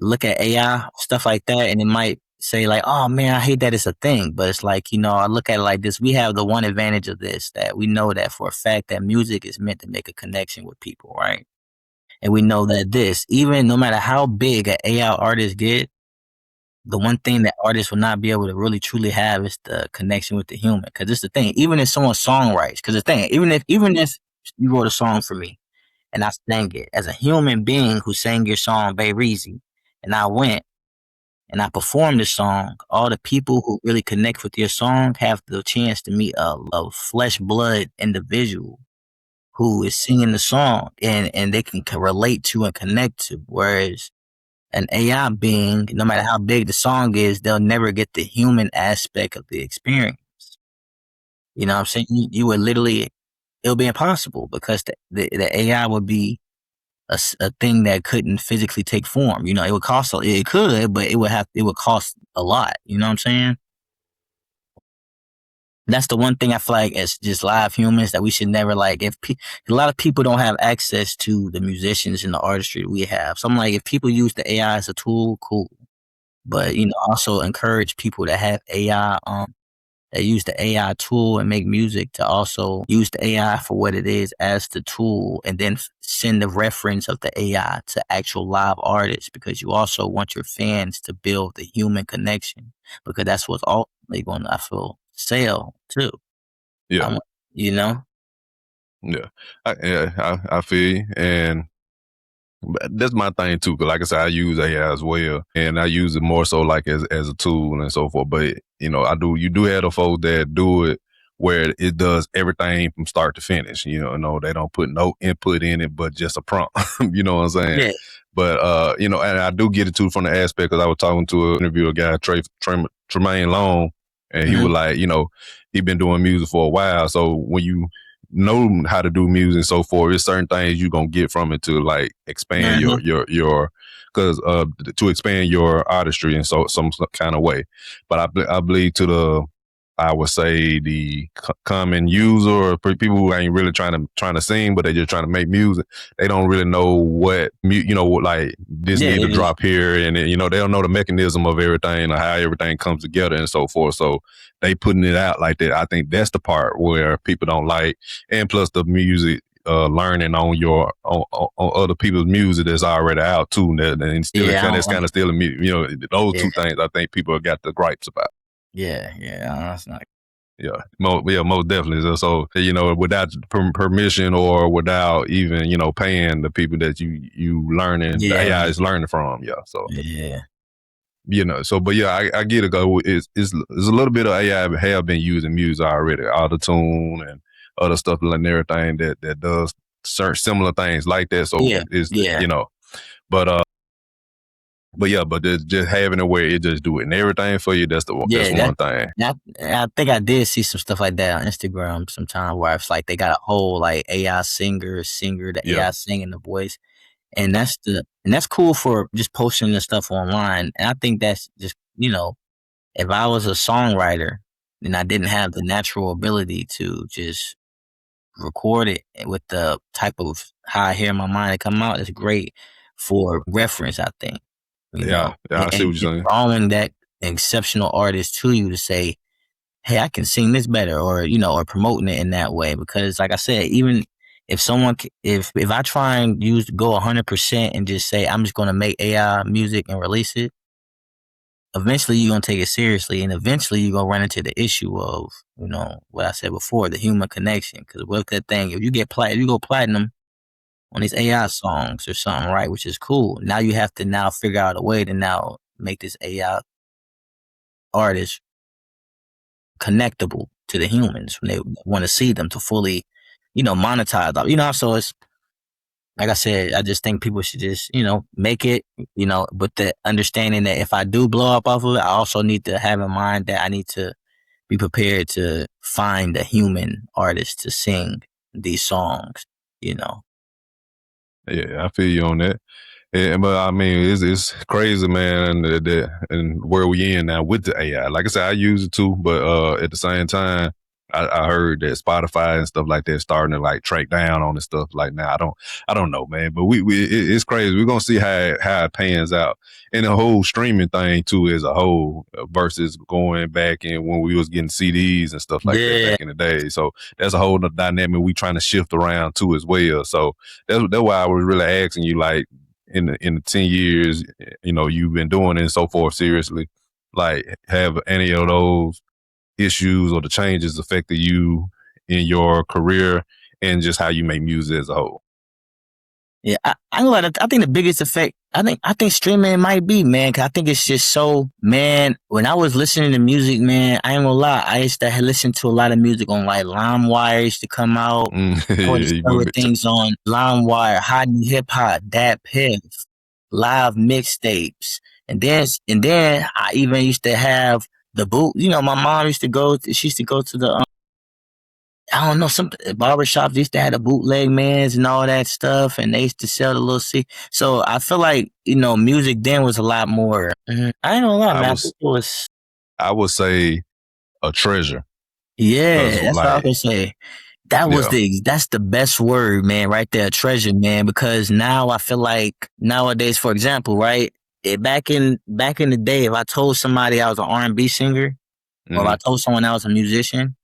look at AI stuff like that, and it might say like, "Oh man, I hate that it's a thing," but it's like I look at it like this: we have the one advantage of this, that we know that for a fact that music is meant to make a connection with people, right? And we know that even no matter how big an AI artist get, the one thing that artists will not be able to really truly have is the connection with the human. Because it's the thing, even if someone songwrites, because the thing, even if you wrote a song for me and I sang it as a human being who sang your song, BayRay, and I went and I perform the song, all the people who really connect with your song have the chance to meet a flesh blood individual who is singing the song and they can relate to and connect to. Whereas an AI being, no matter how big the song is, they'll never get the human aspect of the experience. You know what I'm saying? You would literally, it'll be impossible because the AI would be a thing that couldn't physically take form. You know, it would cost, it could, but it would cost a lot. You know what I'm saying? That's the one thing I feel like as just live humans that we should never like. A lot of people don't have access to the musicians and the artistry we have. So I'm like, if people use the AI as a tool, cool. But you know, also encourage people that have AI, that use the AI tool and make music to also use the AI for what it is as the tool, and then send the reference of the AI to actual live artists, because you also want your fans to build the human connection, because that's what's ultimately going to, I feel, sell too. Yeah, You know? yeah, I feel you, and that's my thing too. Cause like I said, I use AI as well, and I use it more so like as a tool and so forth. But you know, you do have the folks that do it where it does everything from start to finish. You know, no, they don't put no input in it, but just a prompt. You know what I'm saying? Yeah. But you know, and I do get it too from the aspect because I was talking to an interviewer guy, Tremaine Long, and he Mm-hmm. was like, you know, he been doing music for a while, so when you know how to do music and so forth, there's certain things you gonna get from it to like expand Mm-hmm. your because to expand your artistry in some kind of way. But I believe to the, I would say, the common user or people who ain't really trying to sing, but they just trying to make music. They don't really know what you know, like this Yeah. need to drop here, and you know, they don't know the mechanism of everything or how everything comes together and so forth. So they putting it out like that. I think that's the part where people don't like, and plus the music. Learning on on other people's music that's already out too, and still Yeah. it's kind of still you know, those Yeah. two things I think people got the gripes about. Yeah. Yeah. That's not. Yeah, most definitely. So you know, without permission or without even, you know, paying the people that you learning, the Yeah. AI is learning from. Yeah, so Yeah. you know, so but yeah, I get it. Go, it's a little bit of AI have been using music already, auto tune and other stuff and everything that does certain similar things like that. So Yeah. it's, Yeah. you know, but but yeah, but just having it where it just do it and everything for you. That's Yeah, one thing. I think I did see some stuff like that on Instagram sometime, where it's like they got a whole like AI singer, the Yeah, AI singing the voice, and that's cool for just posting the stuff online. And I think that's just, you know, if I was a songwriter and I didn't have the natural ability to just record it with the type of how I hear my mind come out, it's great for reference, I think. You know, yeah. I see what and you're saying. drawing that exceptional artist to you to say, hey, I can sing this better, or, you know, or promoting it in that way. Because like I said, even if someone, if I try and go 100% and just say, I'm just going to make AI music and release it, eventually you're going to take it seriously. And eventually you're going to run into the issue of, you know, what I said before, the human connection. Because what's that thing? If you if you go platinum on these AI songs or something, right, which is cool. Now you have to now figure out a way to now make this AI artist connectable to the humans when they want to see them to fully, you know, monetize them. You know, so it's like I said, I just think people should just, you know, make it, you know, but the understanding that if I do blow up off of it, I also need to have in mind that I need to be prepared to find a human artist to sing these songs, you know. Yeah, I feel you on that. Yeah, but I mean, it's crazy, man, and where we in now with the AI. Like I said, I use it too, but at the same time, I heard that Spotify and stuff like that starting to like track down on this stuff. Like now, I don't know, man. But it's crazy. We're gonna see how it pans out, and the whole streaming thing too as a whole versus going back and when we was getting CDs and stuff like that Yeah, back in the day. So that's a whole nother dynamic we trying to shift around too as well. So that's why I was really asking you, like, in the 10 years, you know, you've been doing it and so forth seriously, like, have any of those issues or the changes affected you in your career and just how you make music as a whole? Yeah, I know that. I think the biggest effect, I think streaming might be, man, 'cause I think it's just so, man, when I was listening to music, man, I ain't gonna lie, I used to listen to a lot of music on like LimeWire used to come out. I would Yeah, you discover remember things on LimeWire, Hot New Hip Hop, Dat Piff, live mixtapes. And then I even used to have the boot, my mom used to she used to go to the, I don't know, some barbershops used to have the bootleg mans and all that stuff, and they used to sell the little C. So I feel like, music then was a lot more. I ain't gonna lie, I man. I think was it was, I would say a treasure. Cause yeah, that's what I was like, gonna say. yeah. That's the best word, man, right there, treasure, man, because now I feel like nowadays, for example, right? Back in the day, if I told somebody I was an R&B singer, or if hmm I told someone I was a musician,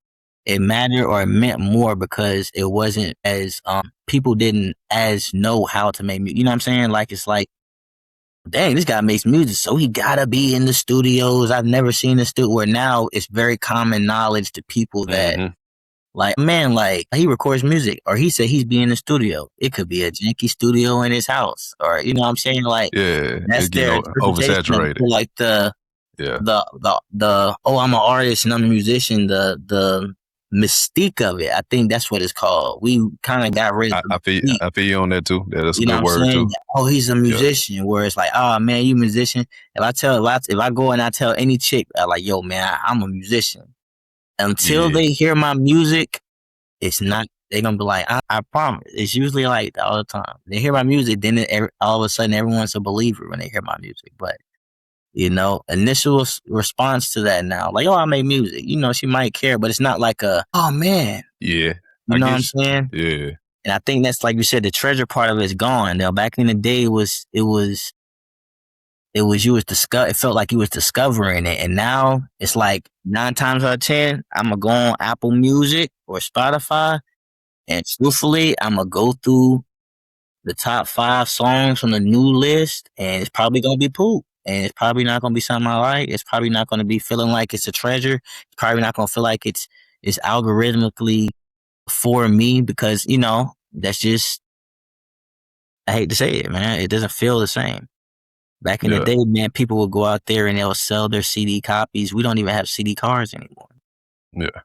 it mattered or it meant more because it wasn't as people didn't as know how to make music. You know what I'm saying? Like it's like, dang, this guy makes music, so he gotta be in the studios. I've never seen a studio where now it's very common knowledge to people that, hmm like, man, like he records music, or he said he's be in the studio. It could be a janky studio in his house, or you know what I'm saying? Like Yeah, that's it's their getting interpretation of it. oversaturated. So, like Yeah, the oh, I'm an artist and I'm a musician, the mystique of it. I think that's what it's called. We kind of got rid of I, the I feel mystique. I feel you on that too. Yeah, that's a You know what good I'm word saying? too. Oh, he's a Yeah, musician. Where it's like, oh man, you musician. If I go and I tell any chick, I like, yo man, I'm a musician. Until yeah, they hear my music, it's not. They're gonna be like, I promise. It's usually like that all the time. They hear my music, then all of a sudden everyone's a believer when they hear my music. But initial response to that now, like, oh, I make music. She might care, but it's not like oh man, yeah. you I know what I'm guess. saying? Yeah, And I think that's like you said, the treasure part of it is gone. Now, back in the day, it felt like you was discovering it, and now it's like 9 times out of 10, I'm gonna go on Apple Music or Spotify, and truthfully, I'm gonna go through the top 5 songs on the new list, and it's probably gonna be poop. And it's probably not gonna be something I like. It's probably not gonna be feeling like it's a treasure. It's probably not gonna feel like it's algorithmically for me because, that's just, I hate to say it, man. It doesn't feel the same. Back in the yeah, day, man, people would go out there and they'll sell their CD copies. We don't even have CD cards anymore. yeah.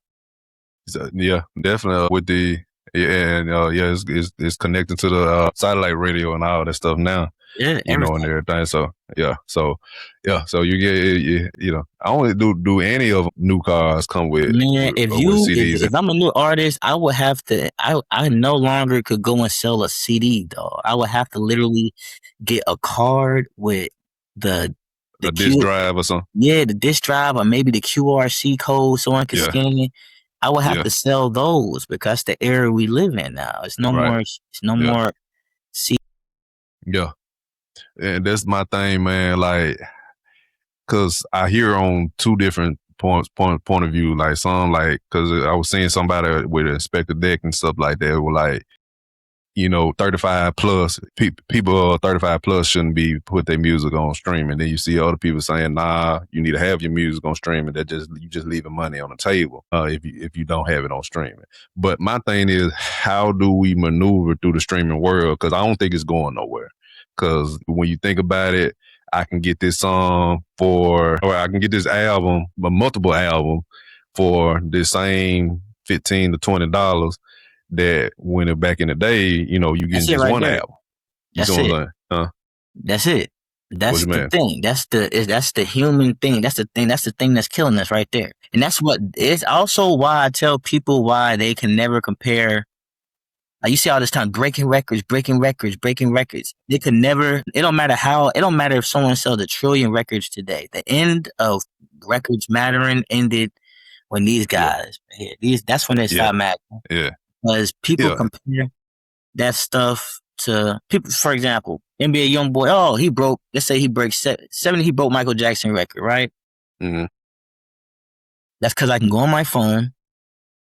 So, yeah, definitely with the yeah, and yeah, it's connected to the satellite radio and all that stuff now. Yeah, And everything. everything. So so you get I only do any of new cars come Man, with CDs. if I'm a new artist, I would have to. I no longer could go and sell a CD, dog. I would have to literally get a card with the the A disk Q, drive or something. yeah, the disk drive, or maybe the QRC code, so I can Yeah, scan it. I would have yeah, to sell those because the era we live in now. It's no right, more. It's no yeah, more. C. yeah. And that's my thing, man. Like, cause I hear on two different point of view. Like some cause I was seeing somebody with an inspector deck and stuff like that. Were like, 35 plus people 35 plus shouldn't be put their music on streaming. Then you see other people saying, nah, you need to have your music on streaming. You just leaving money on the table if you don't have it on streaming. But my thing is, how do we maneuver through the streaming world? Because I don't think it's going nowhere. Because when you think about it, I can get this song or I can get this album, but multiple album for the same $15 to $20 that when it back in the day, you That's getting it just right one there. album. You see That's what I'm it. saying? That's it. What That's you the mean? thing. That's the human thing. That's the thing. That's the thing that's killing us right there. And that's what it's also why I tell people why they can never compare. Like you see all this time breaking records, breaking records, breaking records. They could never. It don't matter how. It don't matter if someone sells 1 trillion records today. The end of records mattering ended when these Yeah, guys. That's when they yeah, stopped mattering yeah, because people yeah. compare that stuff to people. For example, NBA YoungBoy. Oh, he broke. Let's say he breaks 70. He broke Michael Jackson record, right? Mm-hmm. That's because I can go on my phone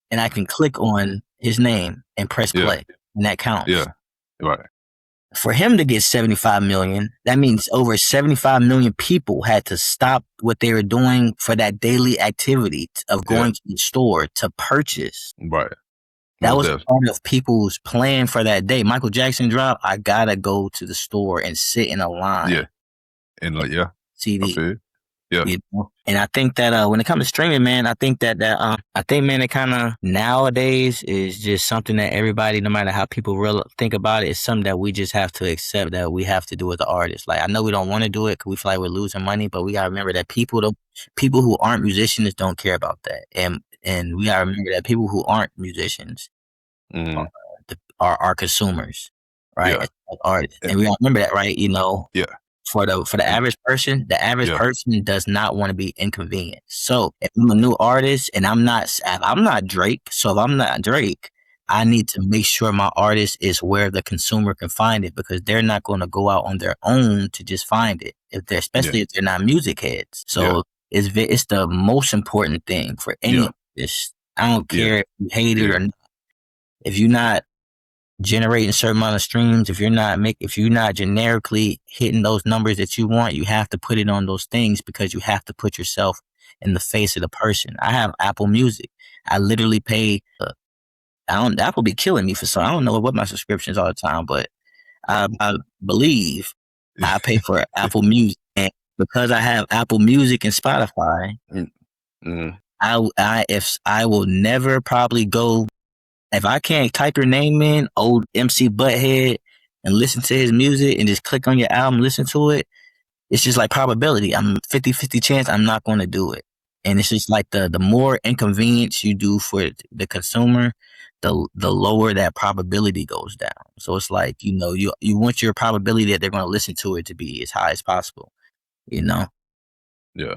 and I can click on his name and press Yeah, play, and that counts. yeah. Right. For him to get 75 million, that means over 75 million people had to stop what they were doing for that daily activity of Yeah. going to the store to purchase Right. That most was a definitely. part of people's plan for that day. Michael Jackson drop, I gotta go to the store and sit in a line. Yeah, and like yeah, I CD. feel it. Yeah. You know? And I think that when it comes to streaming, man, I think man, it kind of nowadays is just something that everybody, no matter how people real think about it, it's something that we just have to accept that we have to do as an artist. Like I know we don't want to do it because we feel like we're losing money, but we gotta remember that people who aren't musicians don't care about that, and we gotta remember that people who aren't musicians Mm-hmm. are consumers, right? Yeah. As artists, and we gotta remember that, right? You know, Yeah. for the average person, Yeah. person does not want to be inconvenienced. So if I'm a new artist and I'm not Drake, so if I'm not Drake, I need to make sure my artist is where the consumer can find it because they're not going to go out on their own to just find it. Especially if they're not music heads. So it's the most important thing for any artist. I don't care if you hate it or not. If you're not generating a certain amount of streams, if you're not generically hitting those numbers that you want, you have to put it on those things because you have to put yourself in the face of the person. I have Apple Music. I literally pay. Apple be killing me for some. I don't know what my subscription is all the time, but I believe I pay for Apple Music, and because I have Apple Music and Spotify, I will never probably go. If I can't type your name in, old MC Butthead, and listen to his music and just click on your album, listen to it, it's just like probability. I'm 50-50 chance I'm not going to do it. And it's just like the more inconvenience you do for the consumer, the lower that probability goes down. So it's like, you know, you want your probability that they're going to listen to it to be as high as possible, you know? Yeah.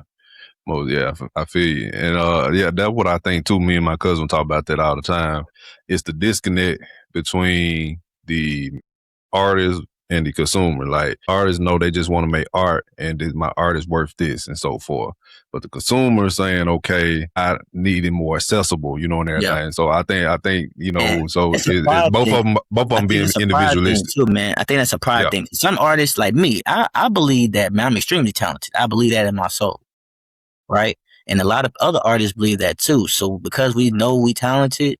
Well, yeah, I feel you. And yeah, that's what I think too. Me and my cousin talk about that all the time. It's the disconnect between the artist and the consumer. Like artists know they just want to make art and my art is worth this and so forth. But the consumer is saying, okay, I need it more accessible, you know, and everything. Yeah. So I think, you know, And so it's a it's pride both thing. of them being It's a pride thing individualistic. too, man. I think that's a pride thing. Some artists like me, I believe that, man, I'm extremely talented. I believe that in my soul. Right? And a lot of other artists believe that too. So because we know we talented,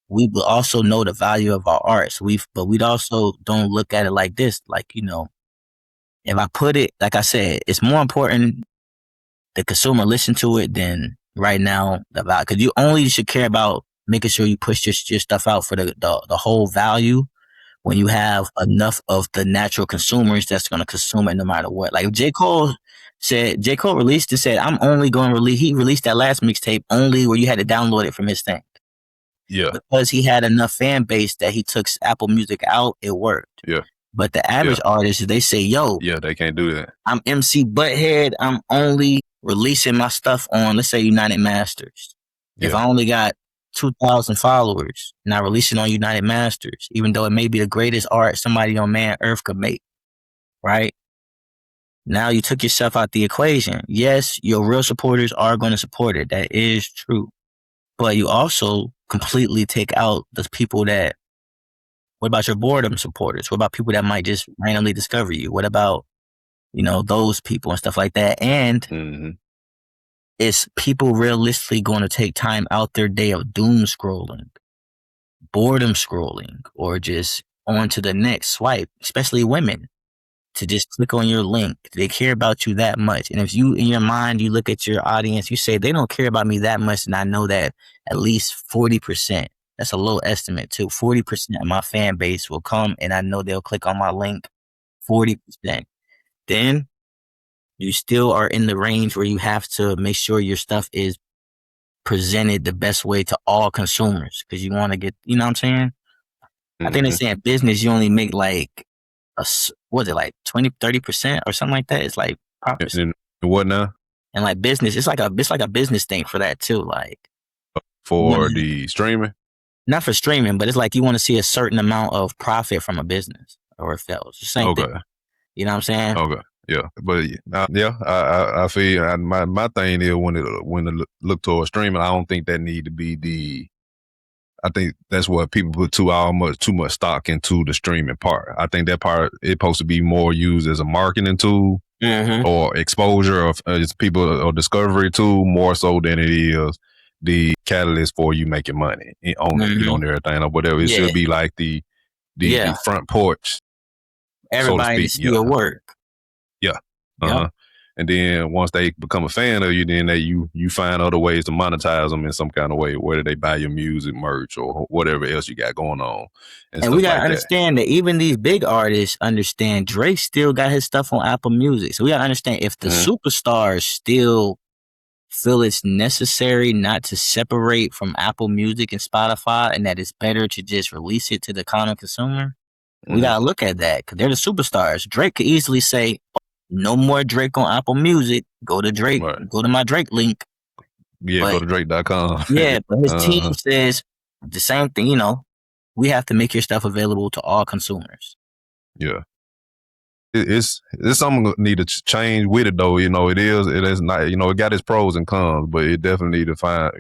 we will also know the value of our art. So but we'd also don't look at it like this. Like, you know, if I put it, like I said, it's more important the consumer listen to it than right now the value. Because you only should care about making sure you push your stuff out for the whole value when you have enough of the natural consumers that's going to consume it no matter what. Like J. Cole released and said, I'm only going to release, he released that last mixtape only where you had to download it from his thing. Yeah. Because he had enough fan base that he took Apple Music out, it worked. Yeah. But the average artist, they say, yo, yeah, they can't do that. I'm MC Butthead. I'm only releasing my stuff on, let's say, United Masters. If I only got 2,000 followers, not releasing on United Masters, even though it may be the greatest art somebody on man earth could make, right? Now you took yourself out the equation. Yes, your real supporters are going to support it. That is true. But you also completely take out the people that, what about your boredom supporters? What about people that might just randomly discover you? What about, you know, those people and stuff like that? And is people realistically going to take time out their day of doom scrolling, boredom scrolling, or just on to the next swipe, especially women, to just click on your link? They care about you that much. And if you, in your mind, you look at your audience, you say, they don't care about me that much, and I know that at least 40%, that's a low estimate too, 40% of my fan base will come and I know they'll click on my link, 40%. Then you still are in the range where you have to make sure your stuff is presented the best way to all consumers because you want to get, you know what I'm saying? I think they say in business, you only make like, what is it, like 20-30% or something like that? It's like profit. And what now? And like business, it's like a business thing for that too. Like for the streaming? Not for streaming, but it's like you want to see a certain amount of profit from a business or if that was the same thing. You know what I'm saying? Okay. Yeah, but I feel my thing is when it look towards streaming, I don't think that need to be I think that's what people put too much stock into the streaming part. I think that part is supposed to be more used as a marketing tool or exposure of people or discovery tool more so than it is the catalyst for you making money on it, Mm-hmm. on everything or whatever. It Yeah. should be like the Yeah. front porch, so to Everybody to speak. see Yeah. your work. Yeah. Yep. Uh-huh. And then once they become a fan of you, then you find other ways to monetize them in some kind of way, whether they buy your music, merch, or whatever else you got going on and And we stuff gotta like that. understand that even these big artists understand Drake still got his stuff on Apple Music. So we gotta understand if the superstars still feel it's necessary not to separate from Apple Music and Spotify, and that it's better to just release it to the common consumer. We gotta look at that because they're the superstars. Drake could easily say, "No more Drake on Apple Music. Go to Drake. Right. Go to my Drake link." Yeah, But go to Drake.com. yeah, but his team says the same thing. You know, we have to make your stuff available to all consumers. Yeah. It's something that need to change with it though. It is not, it got its pros and cons, but it definitely need to find,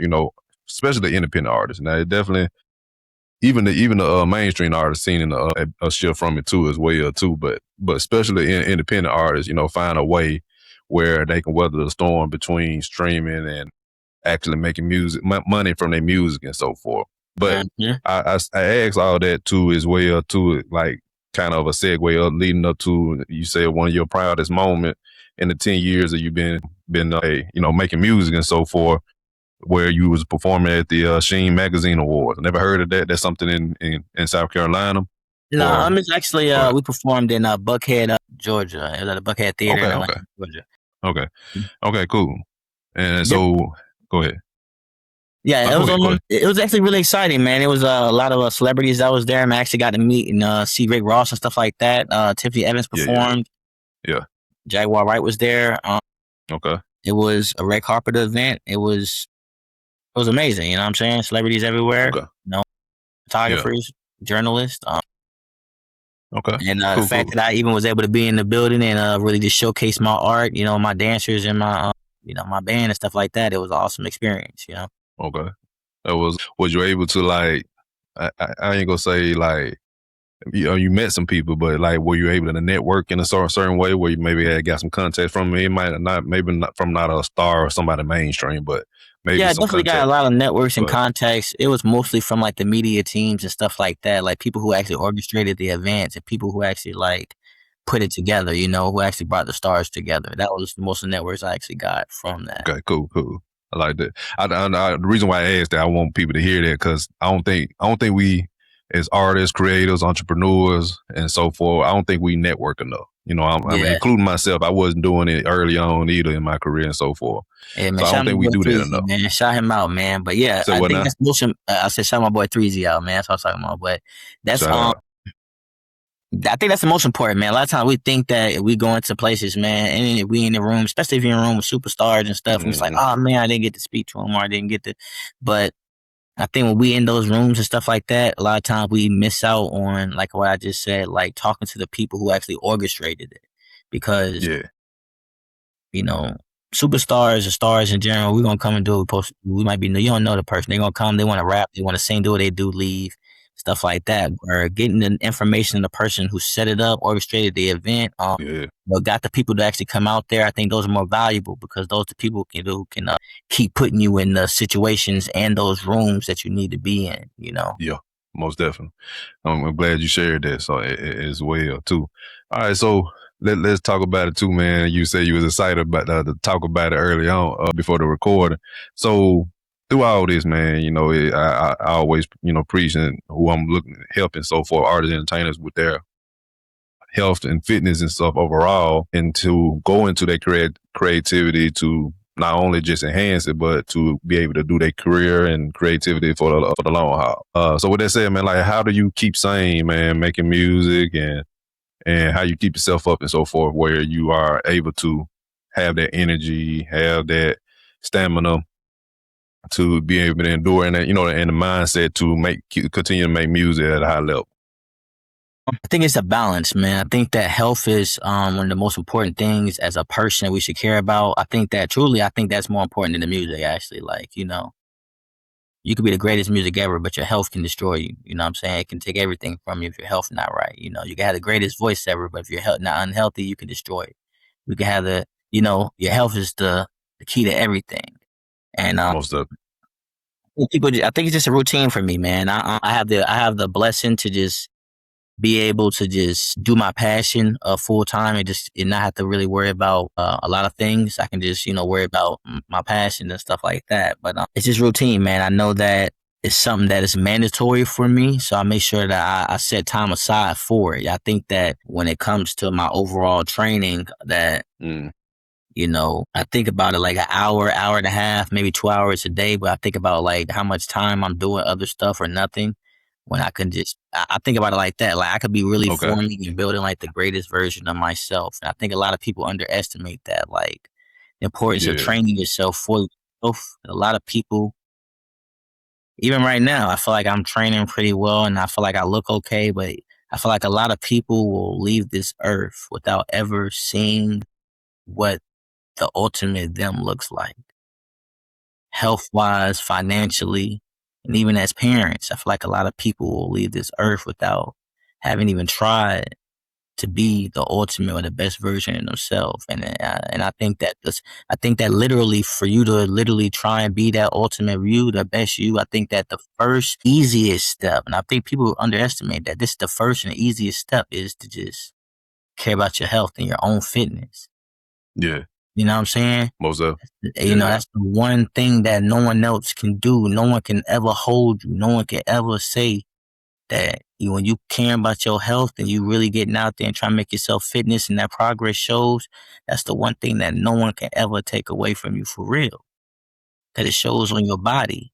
especially the independent artists. Now it definitely, even the mainstream artists seen a shift from it too as well too, but especially independent artists, find a way where they can weather the storm between streaming and actually making music, money from their music and so forth. But I asked all that too as well too, like kind of a segue up leading up to, you said one of your proudest moment in the 10 years that you've been making music and so forth, where you was performing at the Sheen Magazine Awards. Never heard of that? That's something in South Carolina? No, it's actually we performed in Buckhead, Georgia. It was at the Buckhead Theater in Atlanta, Georgia. Okay, cool. And so, go ahead. Yeah, it was actually really exciting, man. It was a lot of celebrities that was there. I actually got to meet and see Rick Ross and stuff like that. Tiffany Evans performed. Yeah. Jaguar Wright was there. Okay. It was a red carpet event. It was amazing. You know what I'm saying? Celebrities everywhere. Okay. Photographers, journalists. Okay. And the fact that I even was able to be in the building and really just showcase my art, my dancers and my my band and stuff like that. It was an awesome experience. Okay. Was you able to, like, I ain't gonna say like, you met some people, but like, were you able to network in a certain way where you maybe had got some context from me? It might not, maybe not from not a star or somebody mainstream, but maybe I some definitely context. got a lot of networks and contacts. It was mostly from like the media teams and stuff like that, like people who actually orchestrated the events and people who actually like put it together, who actually brought the stars together. That was most of the networks I actually got from that. Okay, cool. I like that. The reason why I asked that, I want people to hear that, because I don't think we, as artists, creators, entrepreneurs, and so forth, I don't think we network enough. I mean, including myself, I wasn't doing it early on either in my career and so forth. Yeah, man, so I don't think we do that enough. Man, shout him out, man. But yeah, I think that's most. I said shout my boy 3Z out, man. That's what I was talking about. But that's I think that's the most important, man. A lot of times we think that we go into places, man, and we in the room, especially if you're in a room with superstars and stuff, and it's like, oh man, I didn't get to speak to him, or I didn't get to. But I think when we in those rooms and stuff like that, a lot of times we miss out on, like what I just said, like talking to the people who actually orchestrated it, because superstars or stars in general, we're gonna come and do it. We might be new. You don't know the person. They're gonna come. They want to rap. They want to sing. Do what they do. Leave. Stuff like that. Or getting the information of the person who set it up, orchestrated the event. Got the people to actually come out there. I think those are more valuable because those are the people who can keep putting you in the situations and those rooms that you need to be in. Yeah, most definitely. I'm glad you shared that as well too. All right, so let's talk about it too, man. You said you was excited about to talk about it early on before the recording. So through all this, man, I always, preaching who I'm looking at helping so forth, artists, entertainers with their health and fitness and stuff overall, and to go into their creativity to not only just enhance it, but to be able to do their career and creativity for the long haul. So with that said, man, like, how do you keep sane, man, making music and how you keep yourself up and so forth, where you are able to have that energy, have that stamina to be able to endure, and and the mindset to continue to make music at a high level? I think it's a balance, man. I think that health is one of the most important things as a person we should care about. I think that's more important than the music, actually. Like, you could be the greatest music ever, but your health can destroy you. You know what I'm saying? It can take everything from you if your health not right. You can have the greatest voice ever, but if your health not unhealthy, you can destroy it. You can have your health is the key to everything. And most of it. I think it's just a routine for me, man. I have the blessing to just be able to just do my passion full time and not have to really worry about a lot of things. I can just worry about my passion and stuff like that. But it's just routine, man. I know that it's something that is mandatory for me, so I make sure that I set time aside for it. I think that when it comes to my overall training, that Mm. I think about it like an hour, hour and a half, maybe 2 hours a day, but I think about like how much time I'm doing other stuff or nothing when I can I think about it like that. Like I could be really Okay. forming and building like the greatest version of myself. And I think a lot of people underestimate that, like the importance of Yeah. training yourself for yourself. A lot of people, even right now, I feel like I'm training pretty well and I feel like I look okay, but I feel like a lot of people will leave this earth without ever seeing what the ultimate them looks like, health wise, financially, and even as parents. I feel like a lot of people will leave this earth without having even tried to be the ultimate or the best version of themselves. And I think that literally for you to literally try and be that ultimate you, the best you, I think that the first easiest step, and I think people underestimate that this is the first and the easiest step, is to just care about your health and your own fitness. Yeah. You know what I'm saying? Most of. Yeah. That's the one thing that no one else can do. No one can ever hold you. No one can ever say that when you care about your health and you really getting out there and trying to make yourself fitness and that progress shows, that's the one thing that no one can ever take away from you for real. That it shows on your body.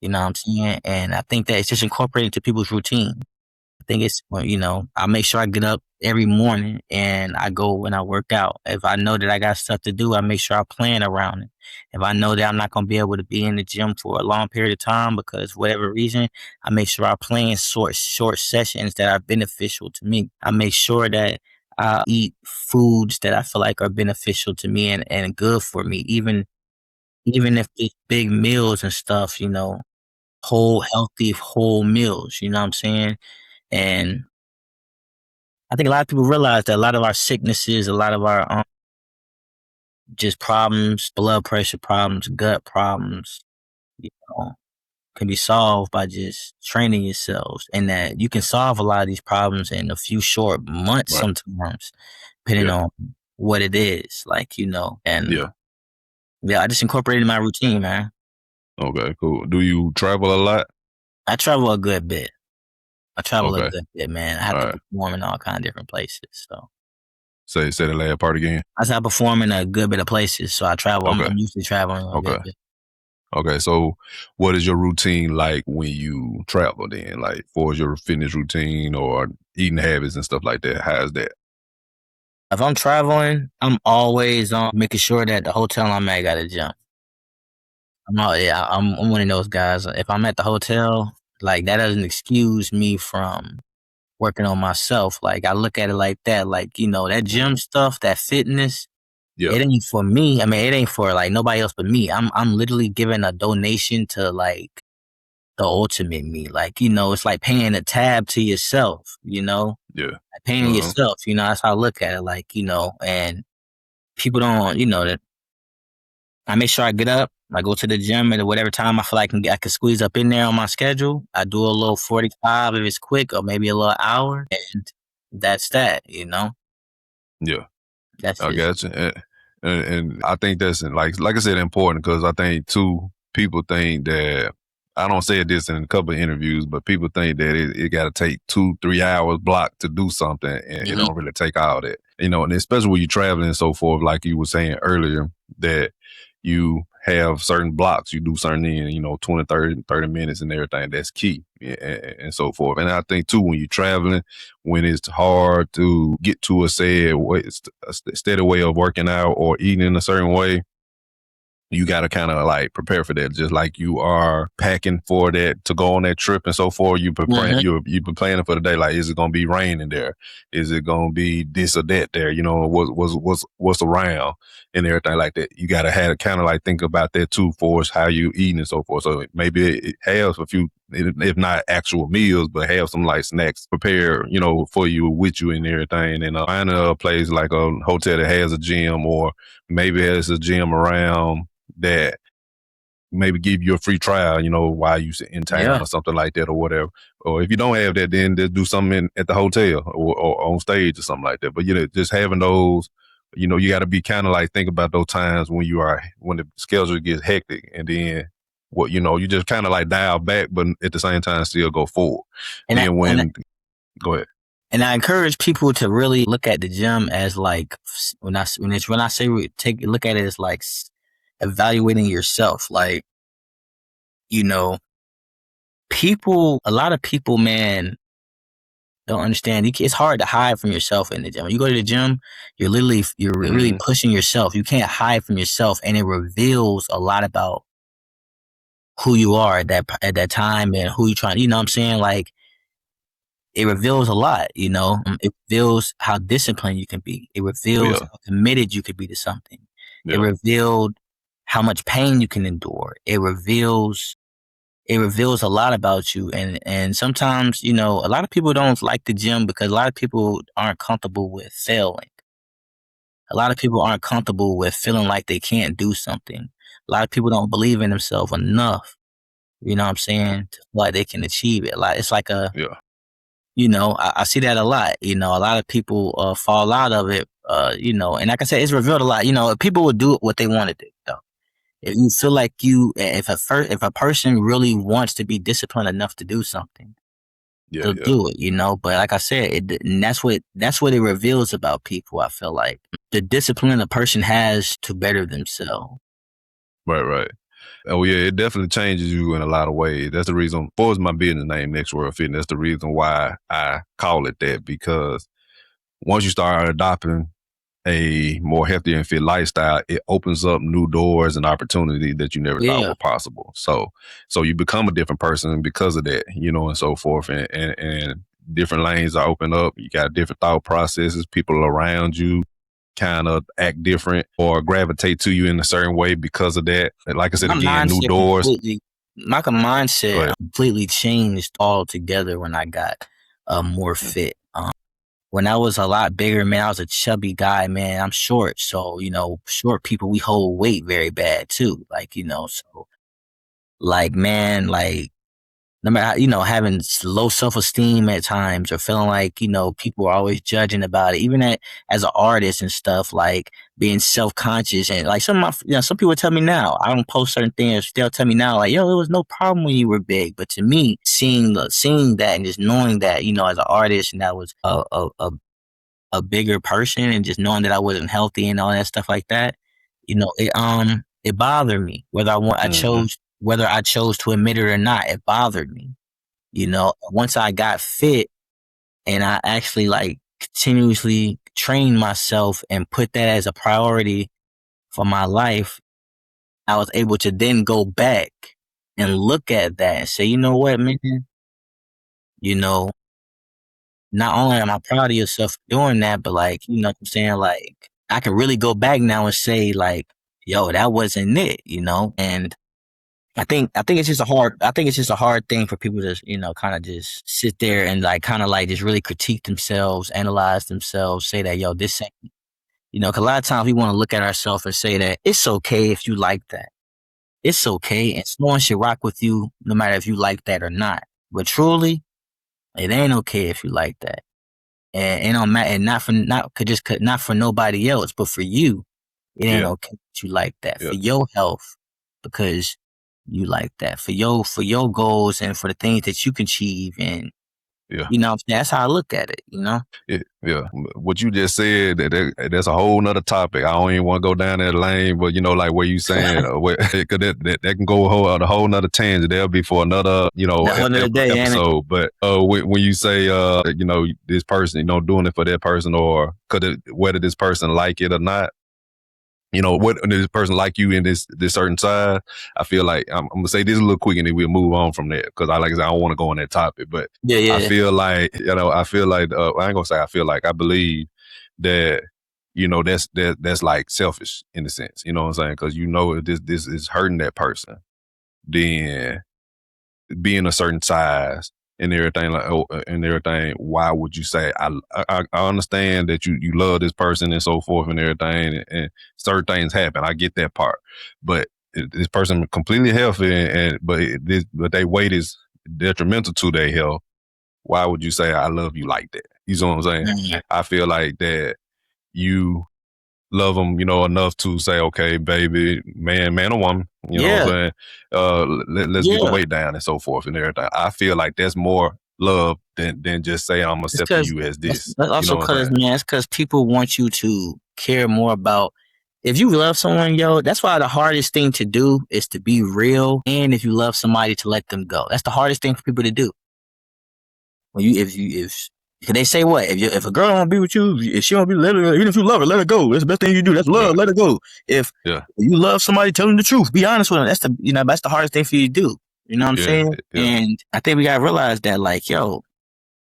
You know what I'm saying? And I think that it's just incorporated into people's routine. I think it's, I make sure I get up every morning and I go and I work out. If I know that I got stuff to do, I make sure I plan around it. If I know that I'm not going to be able to be in the gym for a long period of time because whatever reason, I make sure I plan short sessions that are beneficial to me. I make sure that I eat foods that I feel like are beneficial to me and good for me, even if it's big meals and stuff, whole healthy whole meals, you know what I'm saying? And I think a lot of people realize that a lot of our sicknesses, a lot of our just problems, blood pressure problems, gut problems, you know, can be solved by just training yourselves, and that you can solve a lot of these problems in a few short months Right. sometimes, depending Yeah. on what it is, and Yeah. yeah, I just incorporated my routine, man. Okay. Cool. Do you travel a lot? I travel a good bit. I travel a Okay. good bit, man. I have All to right. perform in all kind of different places, so. Say the last part again. I said I perform in a good bit of places, so I travel. Okay. I'm usually traveling a Okay. good bit. Okay. So, what is your routine like when you travel? Then, like, for your fitness routine or eating habits and stuff like that. How's that? If I'm traveling, I'm always making sure that the hotel I'm at got a gym. I'm one of those guys. If I'm at the hotel, like that doesn't excuse me from working on myself. Like I look at it like that. Like that gym stuff, that fitness, Yeah. it ain't for me. I mean, it ain't for like nobody else but me. I'm literally giving a donation to like the ultimate me. Like it's like paying a tab to yourself. Yeah. Like paying Uh-huh. yourself. That's how I look at it. Like and people don't. That I make sure I get up. I go to the gym at whatever time I feel like I can squeeze up in there on my schedule. I do a little 45 if it's quick, or maybe a little hour, and that's that. Yeah. That's I just. got you. And I think that's like I said, important because I think too people think that I don't say this in a couple of interviews, but people think that it got to take 2-3 hours block to do something, and it Mhm. don't really take all that, and especially when you're traveling and so forth, like you were saying earlier, that you have certain blocks, you do certain 20, 30 minutes and everything. That's key, and so forth. And I think too, when you're traveling, when it's hard to get to a steady way of working out or eating in a certain way, you got to kind of like prepare for that, just like you are packing for that to go on that trip and so forth. You prepare, Mhm. you been planning for the day. Like, is it gonna be raining there? Is it gonna be this or that there? What's around and everything like that. You got to have kind of like think about that too, for how you eating and so forth. So maybe it has a few, if not actual meals, but have some like snacks prepared, for you with you and everything. And find a place like a hotel that has a gym, or maybe has a gym around that maybe give you a free trial, while you in town Yeah. or something like that or whatever. Or if you don't have that, then just do something at the hotel or on stage or something like that. But just having those, you got to be kind of like think about those times when the schedule gets hectic, and then you just kind of like dial back, but at the same time still go forward. And I, Then and I, go ahead. and I encourage people to really look at the gym as like when I say look at it as like evaluating yourself. Like, a lot of people, man, don't understand. It's hard to hide from yourself in the gym. When you go to the gym, you're really pushing yourself. You can't hide from yourself, and it reveals a lot about who you are at that time and who you're trying. You know what I'm saying? Like, it reveals a lot. It reveals how disciplined you can be. It reveals how committed you could be to something. It revealed how much pain you can endure. It reveals a lot about you. And sometimes, a lot of people don't like the gym because a lot of people aren't comfortable with failing. A lot of people aren't comfortable with feeling like they can't do something. A lot of people don't believe in themselves enough, you know what I'm saying, to feel like they can achieve it. Like, it's like I see that a lot. A lot of people fall out of it, and like I said, it's revealed a lot. People will do what they want to do, though. If you feel like if a person really wants to be disciplined enough to do something, they'll do it, But like I said, and that's what it reveals about people. I feel like the discipline a person has to better themselves. Right. Oh yeah, it definitely changes you in a lot of ways. That's the reason, for my business name, Next World Fitness, that's the reason why I call it that, because once you start adopting a more healthy and fit lifestyle, it opens up new doors and opportunities that you never thought were possible. So you become a different person because of that, and so forth. And different lanes are open up. You got different thought processes. People around you kind of act different or gravitate to you in a certain way because of that. And like I said, again, new doors. My mindset completely changed altogether when I got more fit. When I was a lot bigger, man, I was a chubby guy, man. I'm short. So, short people, we hold weight very bad too. Like, so like, man, like, no matter how, having low self-esteem at times or feeling like, people are always judging about it, even as an artist and stuff, like being self-conscious. And like some people tell me now, I don't post certain things, they'll tell me now, like, yo, it was no problem when you were big. But to me, seeing that and just knowing that, as an artist, and that was a bigger person, and just knowing that I wasn't healthy and all that stuff like that, it bothered me whether I chose to admit it or not. It bothered me. Once I got fit and I actually like continuously trained myself and put that as a priority for my life, I was able to then go back and look at that and say, you know what, man, not only am I proud of yourself for doing that, but like, you know what I'm saying? Like, I can really go back now and say like, yo, that wasn't it, And I think it's just a hard thing for people to, kind of just sit there and like, kind of like just really critique themselves, analyze themselves, say that, yo, this ain't, cause a lot of times we want to look at ourselves and say that it's okay if you like that. It's okay. And someone should rock with you no matter if you like that or not. But truly, it ain't okay if you like that. And not for nobody else, but for you, it ain't okay that you like that. For your health, because you like that. For your goals and for the things that you can achieve, and that's how I look at it. Yeah. What you just said, that's a whole nother topic. I don't even want to go down that lane, but like where you saying, cause that can go a whole nother tangent. That'll be for another, episode. But when you say, this person, doing it for that person, or whether this person like it or not, what this person like you in this certain size, I feel like I'm gonna say this a little quick and then we'll move on from that, because like I said, I don't want to go on that topic, but I feel like, I ain't gonna say I feel like, I believe that, that's like selfish in a sense, you know what I'm saying? Because if this is hurting that person, then being a certain size and everything, why would you say? I understand that you love this person and so forth and everything, and certain things happen. I get that part, but this person completely healthy, but their weight is detrimental to their health, why would you say I love you like that? You know what I'm saying? Mhm. I feel like that you love them, enough to say, okay, baby, man or woman, you know what Yeah, I'm saying? Let's get the yeah. weight down and so forth and everything. I feel like that's more love than just say I'm It's accepting because you as this. that's You also know what I'm because saying? man, it's because people want you to care more about. If you love someone, yo, that's why the hardest thing to do is to be real, and if you love somebody, to let them go. That's the hardest thing for people to do. When if they say what if a girl don't want to be with you, if she don't be let her, even if you love her, let her go. That's the best thing you do. That's love. Right. Let her go. If Yeah. you love somebody, tell them the truth. Be honest with them. That's the hardest thing for you to do. You know what I'm Yeah. saying? Yeah. And I think we gotta realize that, like, yo,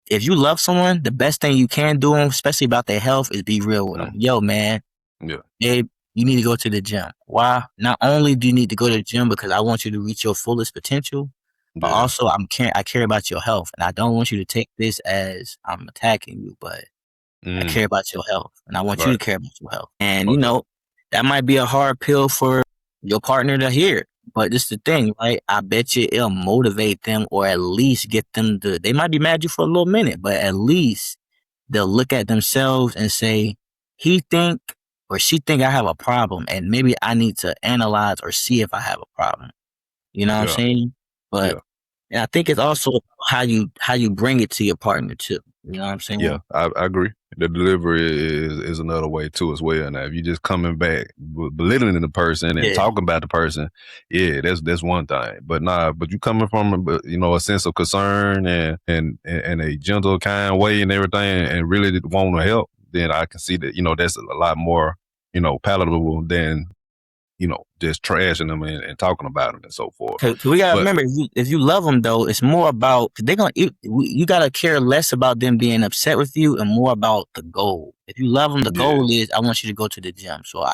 if you love someone, the best thing you can do them, especially about their health, is be real with them. Mm. Yo, man, Yeah. babe, you need to go to the gym. Why? Not only do you need to go to the gym because I want you to reach your fullest potential, but Yeah. also I care about your health, and I don't want you to take this as I'm attacking you, but I Mm. care about your health, and I want you to Right. care about your health. And Most definitely. that might be a hard pill for your partner to hear, but this is the thing, right? I bet you it'll motivate them, or at least get them to. They might be mad at you for a little minute, but at least they'll look at themselves and say, he think or she think I have a problem, and maybe I need to analyze or see if I have a problem. You know what I'm Yeah. saying? But Yeah. and I think it's also how you bring it to your partner too. You know what I'm Yeah, saying? I agree. The delivery is another way too as well. Now, if you just coming back belittling the person and Yeah. talking about the person, yeah, that's one thing. But nah, but you coming from a sense of concern and a gentle, kind way and everything, and really want to help, then I can see that that's a lot more palatable than just trashing them and talking about them and so forth. Cause we gotta But remember, if you love them though, it's more about they're gonna. You gotta care less about them being upset with you and more about the goal. If you love them, the yeah, goal is I want you to go to the gym. So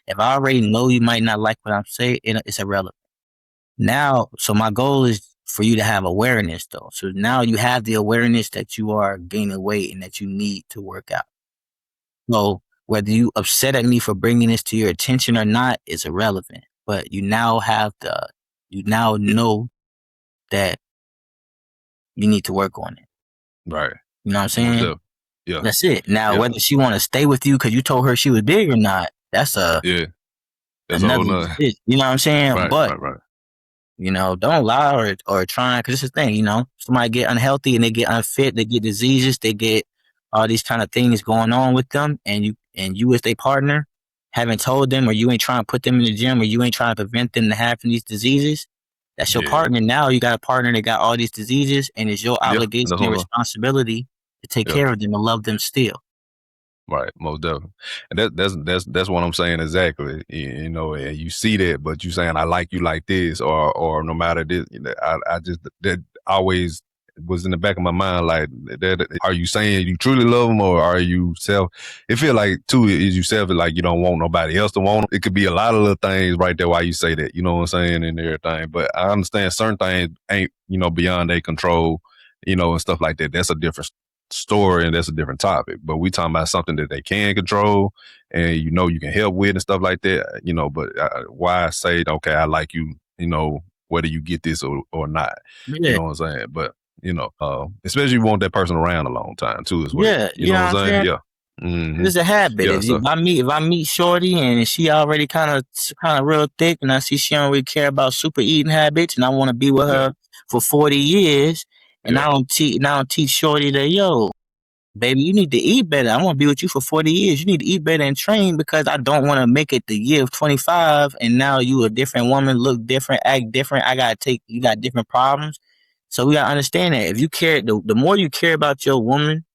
if I already know you might not like what I'm saying, it's irrelevant. Now, so my goal is for you to have awareness though. So now you have the awareness that you are gaining weight and that you need to work out. So whether you upset at me for bringing this to your attention or not is irrelevant. But you now know that you need to work on it. right, You know what I'm most saying? definitely. Yeah, That's it. Now, yeah, whether she want to stay with you because you told her she was big or not, that's yeah. That's a whole another nother. decision. You know what I'm saying? Right, But right, right. don't lie or try, because it's the thing. Somebody get unhealthy and they get unfit, they get diseases, they get all these kind of things going on with them, and you as their partner haven't told them, or you ain't trying to put them in the gym, or you ain't trying to prevent them to having these diseases. That's your Yeah, partner. Now you got a partner that got all these diseases, and it's your yeah. obligation That's and what I'm. responsibility to take Yeah. care of them and love them still. Right, most definitely, and that's what I'm saying exactly. And you see that, but you saying I like you like this, or no matter this, I just that always was in the back of my mind. Like, are you saying you truly love them, or are you self? It feel like too is you self like you don't want nobody else to want them. It could be a lot of little things right there why you say that. You know what I'm saying, and everything. But I understand certain things ain't beyond their control, and stuff like that. That's a different story and that's a different topic. But we talking about something that they can control and you can help with and stuff like that. But why say okay, I like you, whether you get this or not. You Yeah, know what I'm saying? But especially you want that person around a long time too as well. yeah, You you know know what what I'm I'm saying? saying? Yeah. Mm-hmm. It's a habit. Yeah. So If I meet Shorty and she already kind of real thick, and I see she don't really care about super eating habits, and I want to be with yeah, her for 40 years, and yeah, I don't teach Shorty that, yo, baby, you need to eat better. I want to be with you for 40 years. You need to eat better and train, because I don't want to make it the year of 25 and now you a different woman, look different, act different. You got different problems. So we got to understand that if you care, the more you care about your woman,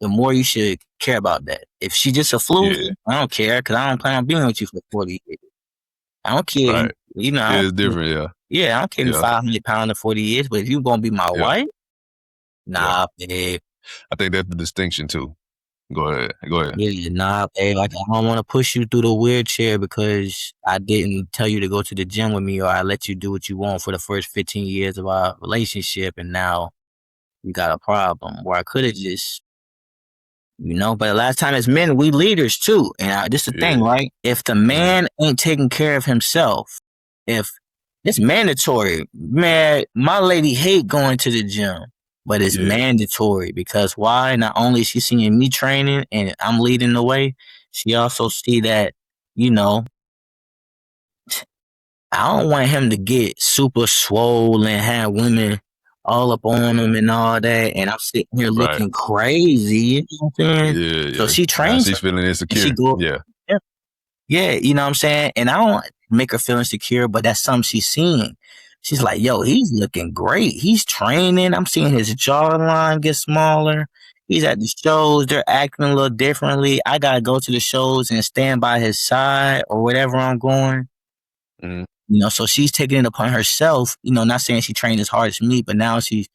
the more you should care about that. If she just a fluke, yeah. I don't care, because I don't plan on being with you for 40 years. I don't care. Right. I Yeah, don't it's care. different. Yeah, Yeah, I don't care if you're yeah, 500 pounds or 40 years, but if you going to be my yeah, wife, yeah. nah, babe. I think that's the distinction too. Go ahead. Go ahead. Yeah, nah, babe. Like, I don't want to push you through the wheelchair because I didn't tell you to go to the gym with me, or I let you do what you want for the first 15 years of our relationship, and now you got a problem. Where I could have just But a lot of time as men, we leaders too. And this is the thing, right? If the man ain't taking care of himself, if it's mandatory, man, my lady hate going to the gym, but it's mandatory because why? Not only is she seeing me training and I'm leading the way, she also see that, I don't want him to get super swollen, have women all up on him and all that, and I'm sitting here looking crazy. You know what I'm saying? So she trains. Now she's feeling insecure. Yeah, you know what I'm saying? And I don't make her feel insecure, but that's something she's seeing. She's like, yo, he's looking great. He's training. I'm seeing his jawline get smaller. He's at the shows. They're acting a little differently. I got to go to the shows and stand by his side or whatever I'm going. So she's taking it upon herself, not saying she trained as hard as me, but now she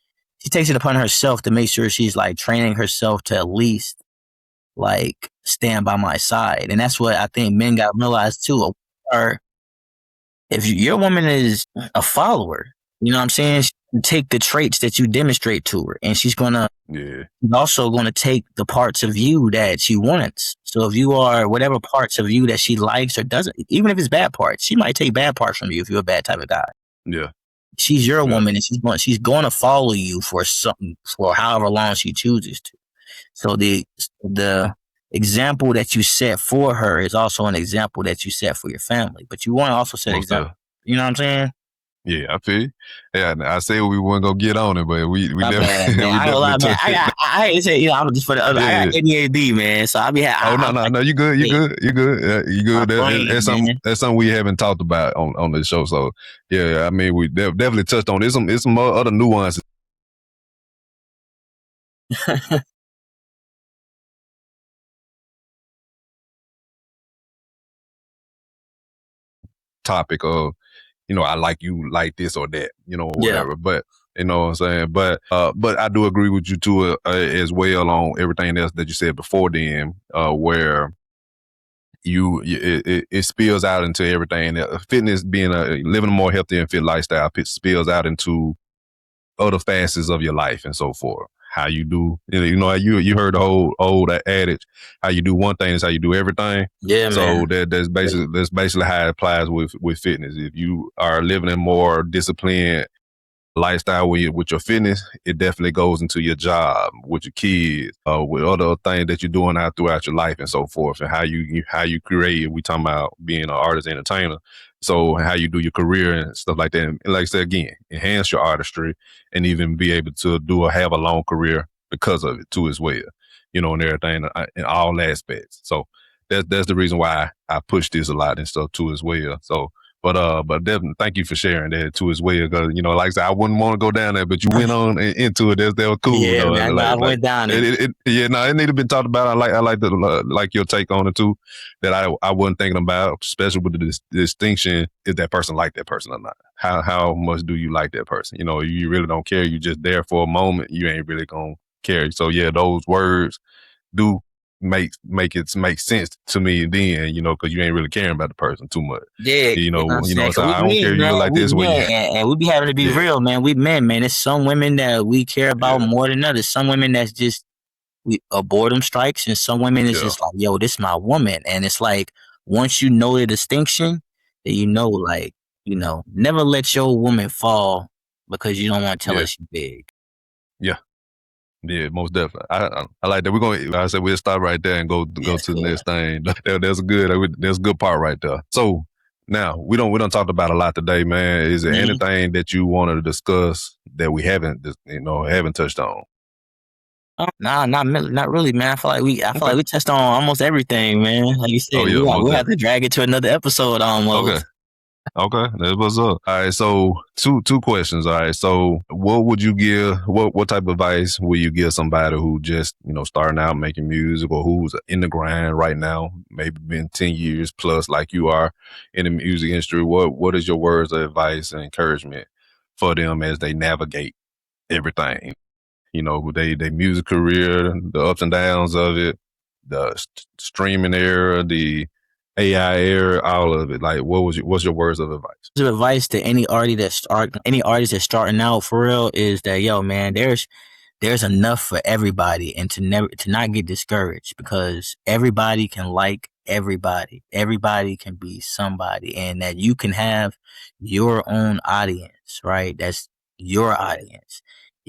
takes it upon herself to make sure she's like training herself to at least like stand by my side. And that's what I think men got realized too. Or if your woman is a follower, you know what I'm saying? She can take the traits that you demonstrate to her, and she's also going to take the parts of you that she wants. So if you are whatever parts of you that she likes or doesn't, even if it's bad parts, she might take bad parts from you if you're a bad type of guy. Yeah. She's your woman, and she's going to follow you for something, for however long she chooses to. So the example that you set for her is also an example that you set for your family. But you want to also set an example. You know what I'm saying? Yeah, I feel you. Yeah, I said we weren't gonna get on it, but we definitely. I hate to say, I'm just for the other. I got ADHD, man. So I'll be. No, you good. You good. You good. That's something we haven't talked about on the show. So yeah, I mean, we definitely touched on this. It's some other nuances. Topic of, I like you like this or that, whatever. But you know what I'm saying? But I do agree with you too as well on everything else that you said before then, where it spills out into everything. Fitness being living a more healthy and fit lifestyle, it spills out into other facets of your life and so forth. How you do, you heard the whole old adage, how you do one thing is how you do everything. Yeah, so man. That's basically how it applies with fitness. If you are living a more disciplined lifestyle with your fitness, it definitely goes into your job, with your kids, with other things that you're doing out throughout your life and so forth, and how you create. We talking about being an artist, entertainer. So how you do your career and stuff like that. And like I said again, enhance your artistry and even be able to have a long career because of it too as well. And everything in all aspects. So that's the reason why I push this a lot and stuff too as well. So but definitely thank you for sharing that too as well. Because like I said, I wouldn't want to go down there, but you went on into it. That was cool. Yeah, man, I went down it. It need to be talked about. I like your take on it too. That I wasn't thinking about, especially with the distinction: is that person like that person or not? How much do you like that person? You really don't care. You just there for a moment. You ain't really gonna care. So yeah, those words do make sense to me then, because you ain't really caring about the person too much. Yeah, so I don't care you like this way. And we be having to be real, man. We men, man. There's some women that we care about more than others. Some women that's just boredom strikes, and some women is just like, yo, this is my woman. And it's like, once you know the distinction, then never let your woman fall because you don't want to tell her she's big. Yeah. Yeah, most definitely. I like that. We're going. I said we'll stop right there and go to the next thing. That's a good part right there. So now we don't talk about a lot today, man. Is there anything that you wanted to discuss that we haven't touched on? Nah, not really, man. I feel like we touched on almost everything, man. Like you said, we'll have to drag it to another episode almost. Okay, that's what's up. All right, so two questions. All right, so what would you give? What type of advice will you give somebody who just starting out making music, or who's in the grind right now, maybe been 10 years plus like you are in the music industry? What is your words of advice and encouragement for them as they navigate everything? They music career, the ups and downs of it, the streaming era, the AI era, all of it. Like, what's your words of advice? Advice to any artist that's starting out for real is that, yo, man, there's there's enough for everybody, and to not get discouraged, because everybody can like everybody. Everybody can be somebody, and that you can have your own audience, right? That's your audience.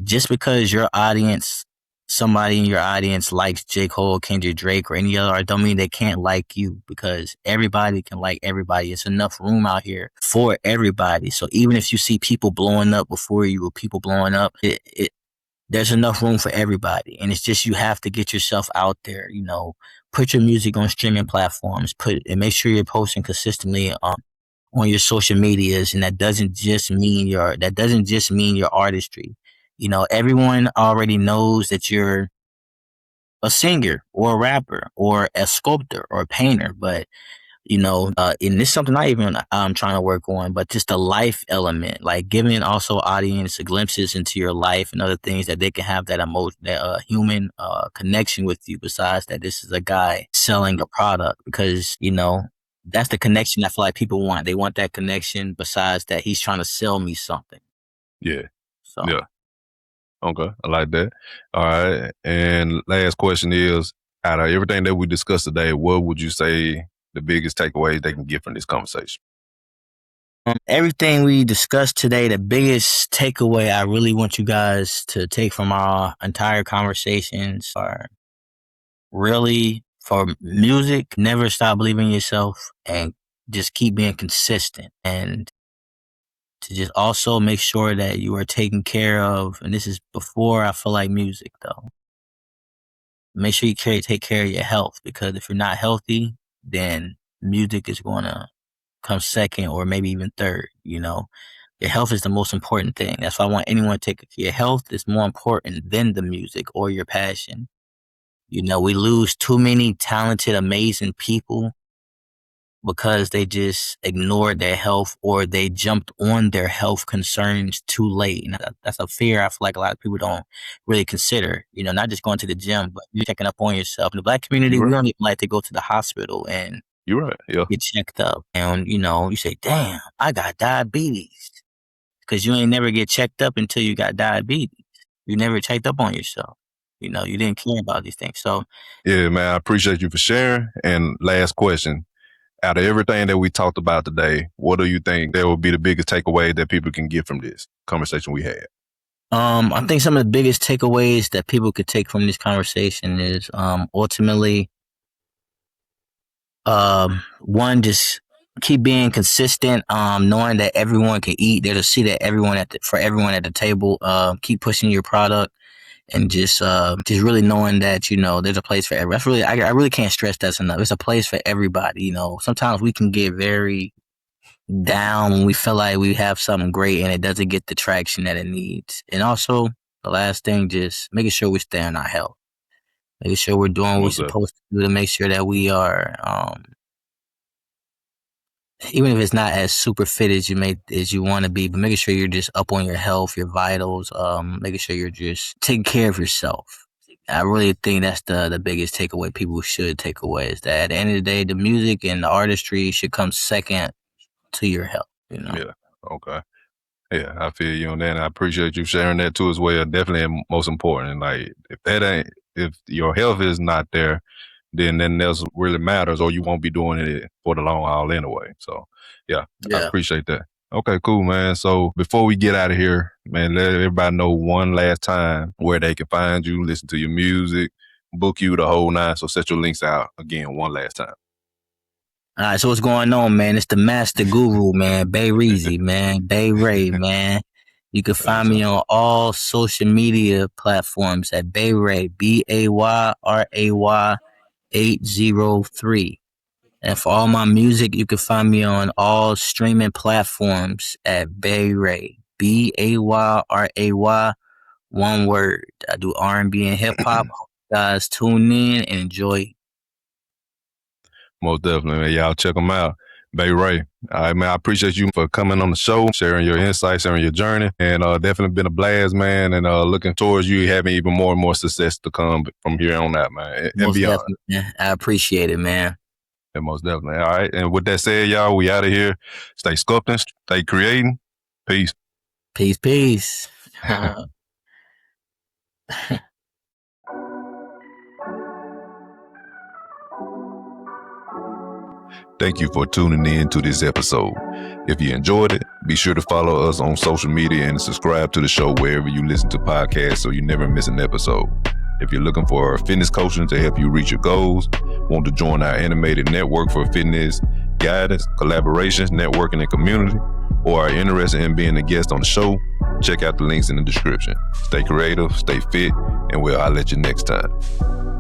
Just because your audience, somebody in your audience likes J. Cole, Kendrick Drake, or any other artist, don't mean they can't like you, because everybody can like everybody. It's enough room out here for everybody. So even if you see people blowing up before you, or people blowing up, there's enough room for everybody. And it's just, you have to get yourself out there, put your music on streaming platforms, and make sure you're posting consistently on your social medias. And that doesn't just mean your artistry. Everyone already knows that you're a singer or a rapper or a sculptor or a painter, but and this is something I even I'm trying to work on, but just the life element, like giving also audience glimpses into your life and other things, that they can have that emotion, that human connection with you, besides that this is a guy selling a product. Because that's the connection I feel like people want. They want that connection, besides that he's trying to sell me something. Yeah. So Yeah. Okay. I like that. All right. And last question is, out of everything that we discussed today, what would you say the biggest takeaways they can get from this conversation? Everything we discussed today, the biggest takeaway I really want you guys to take from our entire conversations are really, for music, never stop believing in yourself, and just keep being consistent, and to just also make sure that you are taken care of. And this is before, I feel like, music though. Make sure you take care of your health, because if you're not healthy, then music is going to come second, or maybe even third. Your health is the most important thing. That's why I want anyone to take care. Your health is more important than the music or your passion. We lose too many talented, amazing people because they just ignored their health, or they jumped on their health concerns too late. And that's a fear I feel like a lot of people don't really consider. Not just going to the gym, but you're checking up on yourself. In the Black community, we don't even like to go to the hospital and You're right. Yeah. get checked up. And, you say, damn, I got diabetes. Because you ain't never get checked up until you got diabetes. You never checked up on yourself. You didn't care about these things. So, Yeah, man, I appreciate you for sharing. And last question, out of everything that we talked about today, what do you think that would be the biggest takeaway that people can get from this conversation we had? I think some of the biggest takeaways that people could take from this conversation is ultimately, one, just keep being consistent, knowing that everyone can eat. There's a seat at for everyone at the table. Keep pushing your product, and just really knowing that there's a place for everyone. That's really, I really can't stress that enough. It's a place for everybody. Sometimes we can get very down when we feel like we have something great and it doesn't get the traction that it needs. And also, the last thing, just making sure we stay on our health, making sure we're doing what we're supposed to do, to make sure that we are, even if it's not as super fit as you want to be, but making sure you're just up on your health, your vitals, making sure you're just taking care of yourself. I really think that's the biggest takeaway people should take away, is that at the end of the day, the music and the artistry should come second to your health. Yeah. Okay. Yeah, I feel you on that. And I appreciate you sharing that too as well. Definitely most important. And like, if your health is not there, then nothing else really matters, or you won't be doing it for the long haul anyway. So yeah, I appreciate that. Okay, cool, man. So before we get out of here, man, let everybody know one last time where they can find you, listen to your music, book you, the whole nine. So set your links out again one last time. All right, so what's going on, man? It's the master guru, man. BayRay, man. BayRay, man. You can find me on all social media platforms at BayRay, BAYRAY 803. And for all my music, you can find me on all streaming platforms at BayRay, BAYRAY, one word. I do R&B and hip hop. Guys, tune in and enjoy. Most definitely, man. Y'all check them out. BayRay. All right, man. I appreciate you for coming on the show, sharing your insights, sharing your journey, and definitely been a blast, man. And looking towards you having even more and more success to come from here on out, man, and beyond. Definitely. I appreciate it, man. Yeah, most definitely. All right. And with that said, y'all, we out of here. Stay sculpting, stay creating. Peace. Peace, peace. Thank you for tuning in to this episode. If you enjoyed it, be sure to follow us on social media and subscribe to the show wherever you listen to podcasts so you never miss an episode. If you're looking for fitness coaching to help you reach your goals, want to join our animated network for fitness guidance, collaborations, networking, and community, or are interested in being a guest on the show, check out the links in the description. Stay creative, stay fit, and we'll holler at you next time.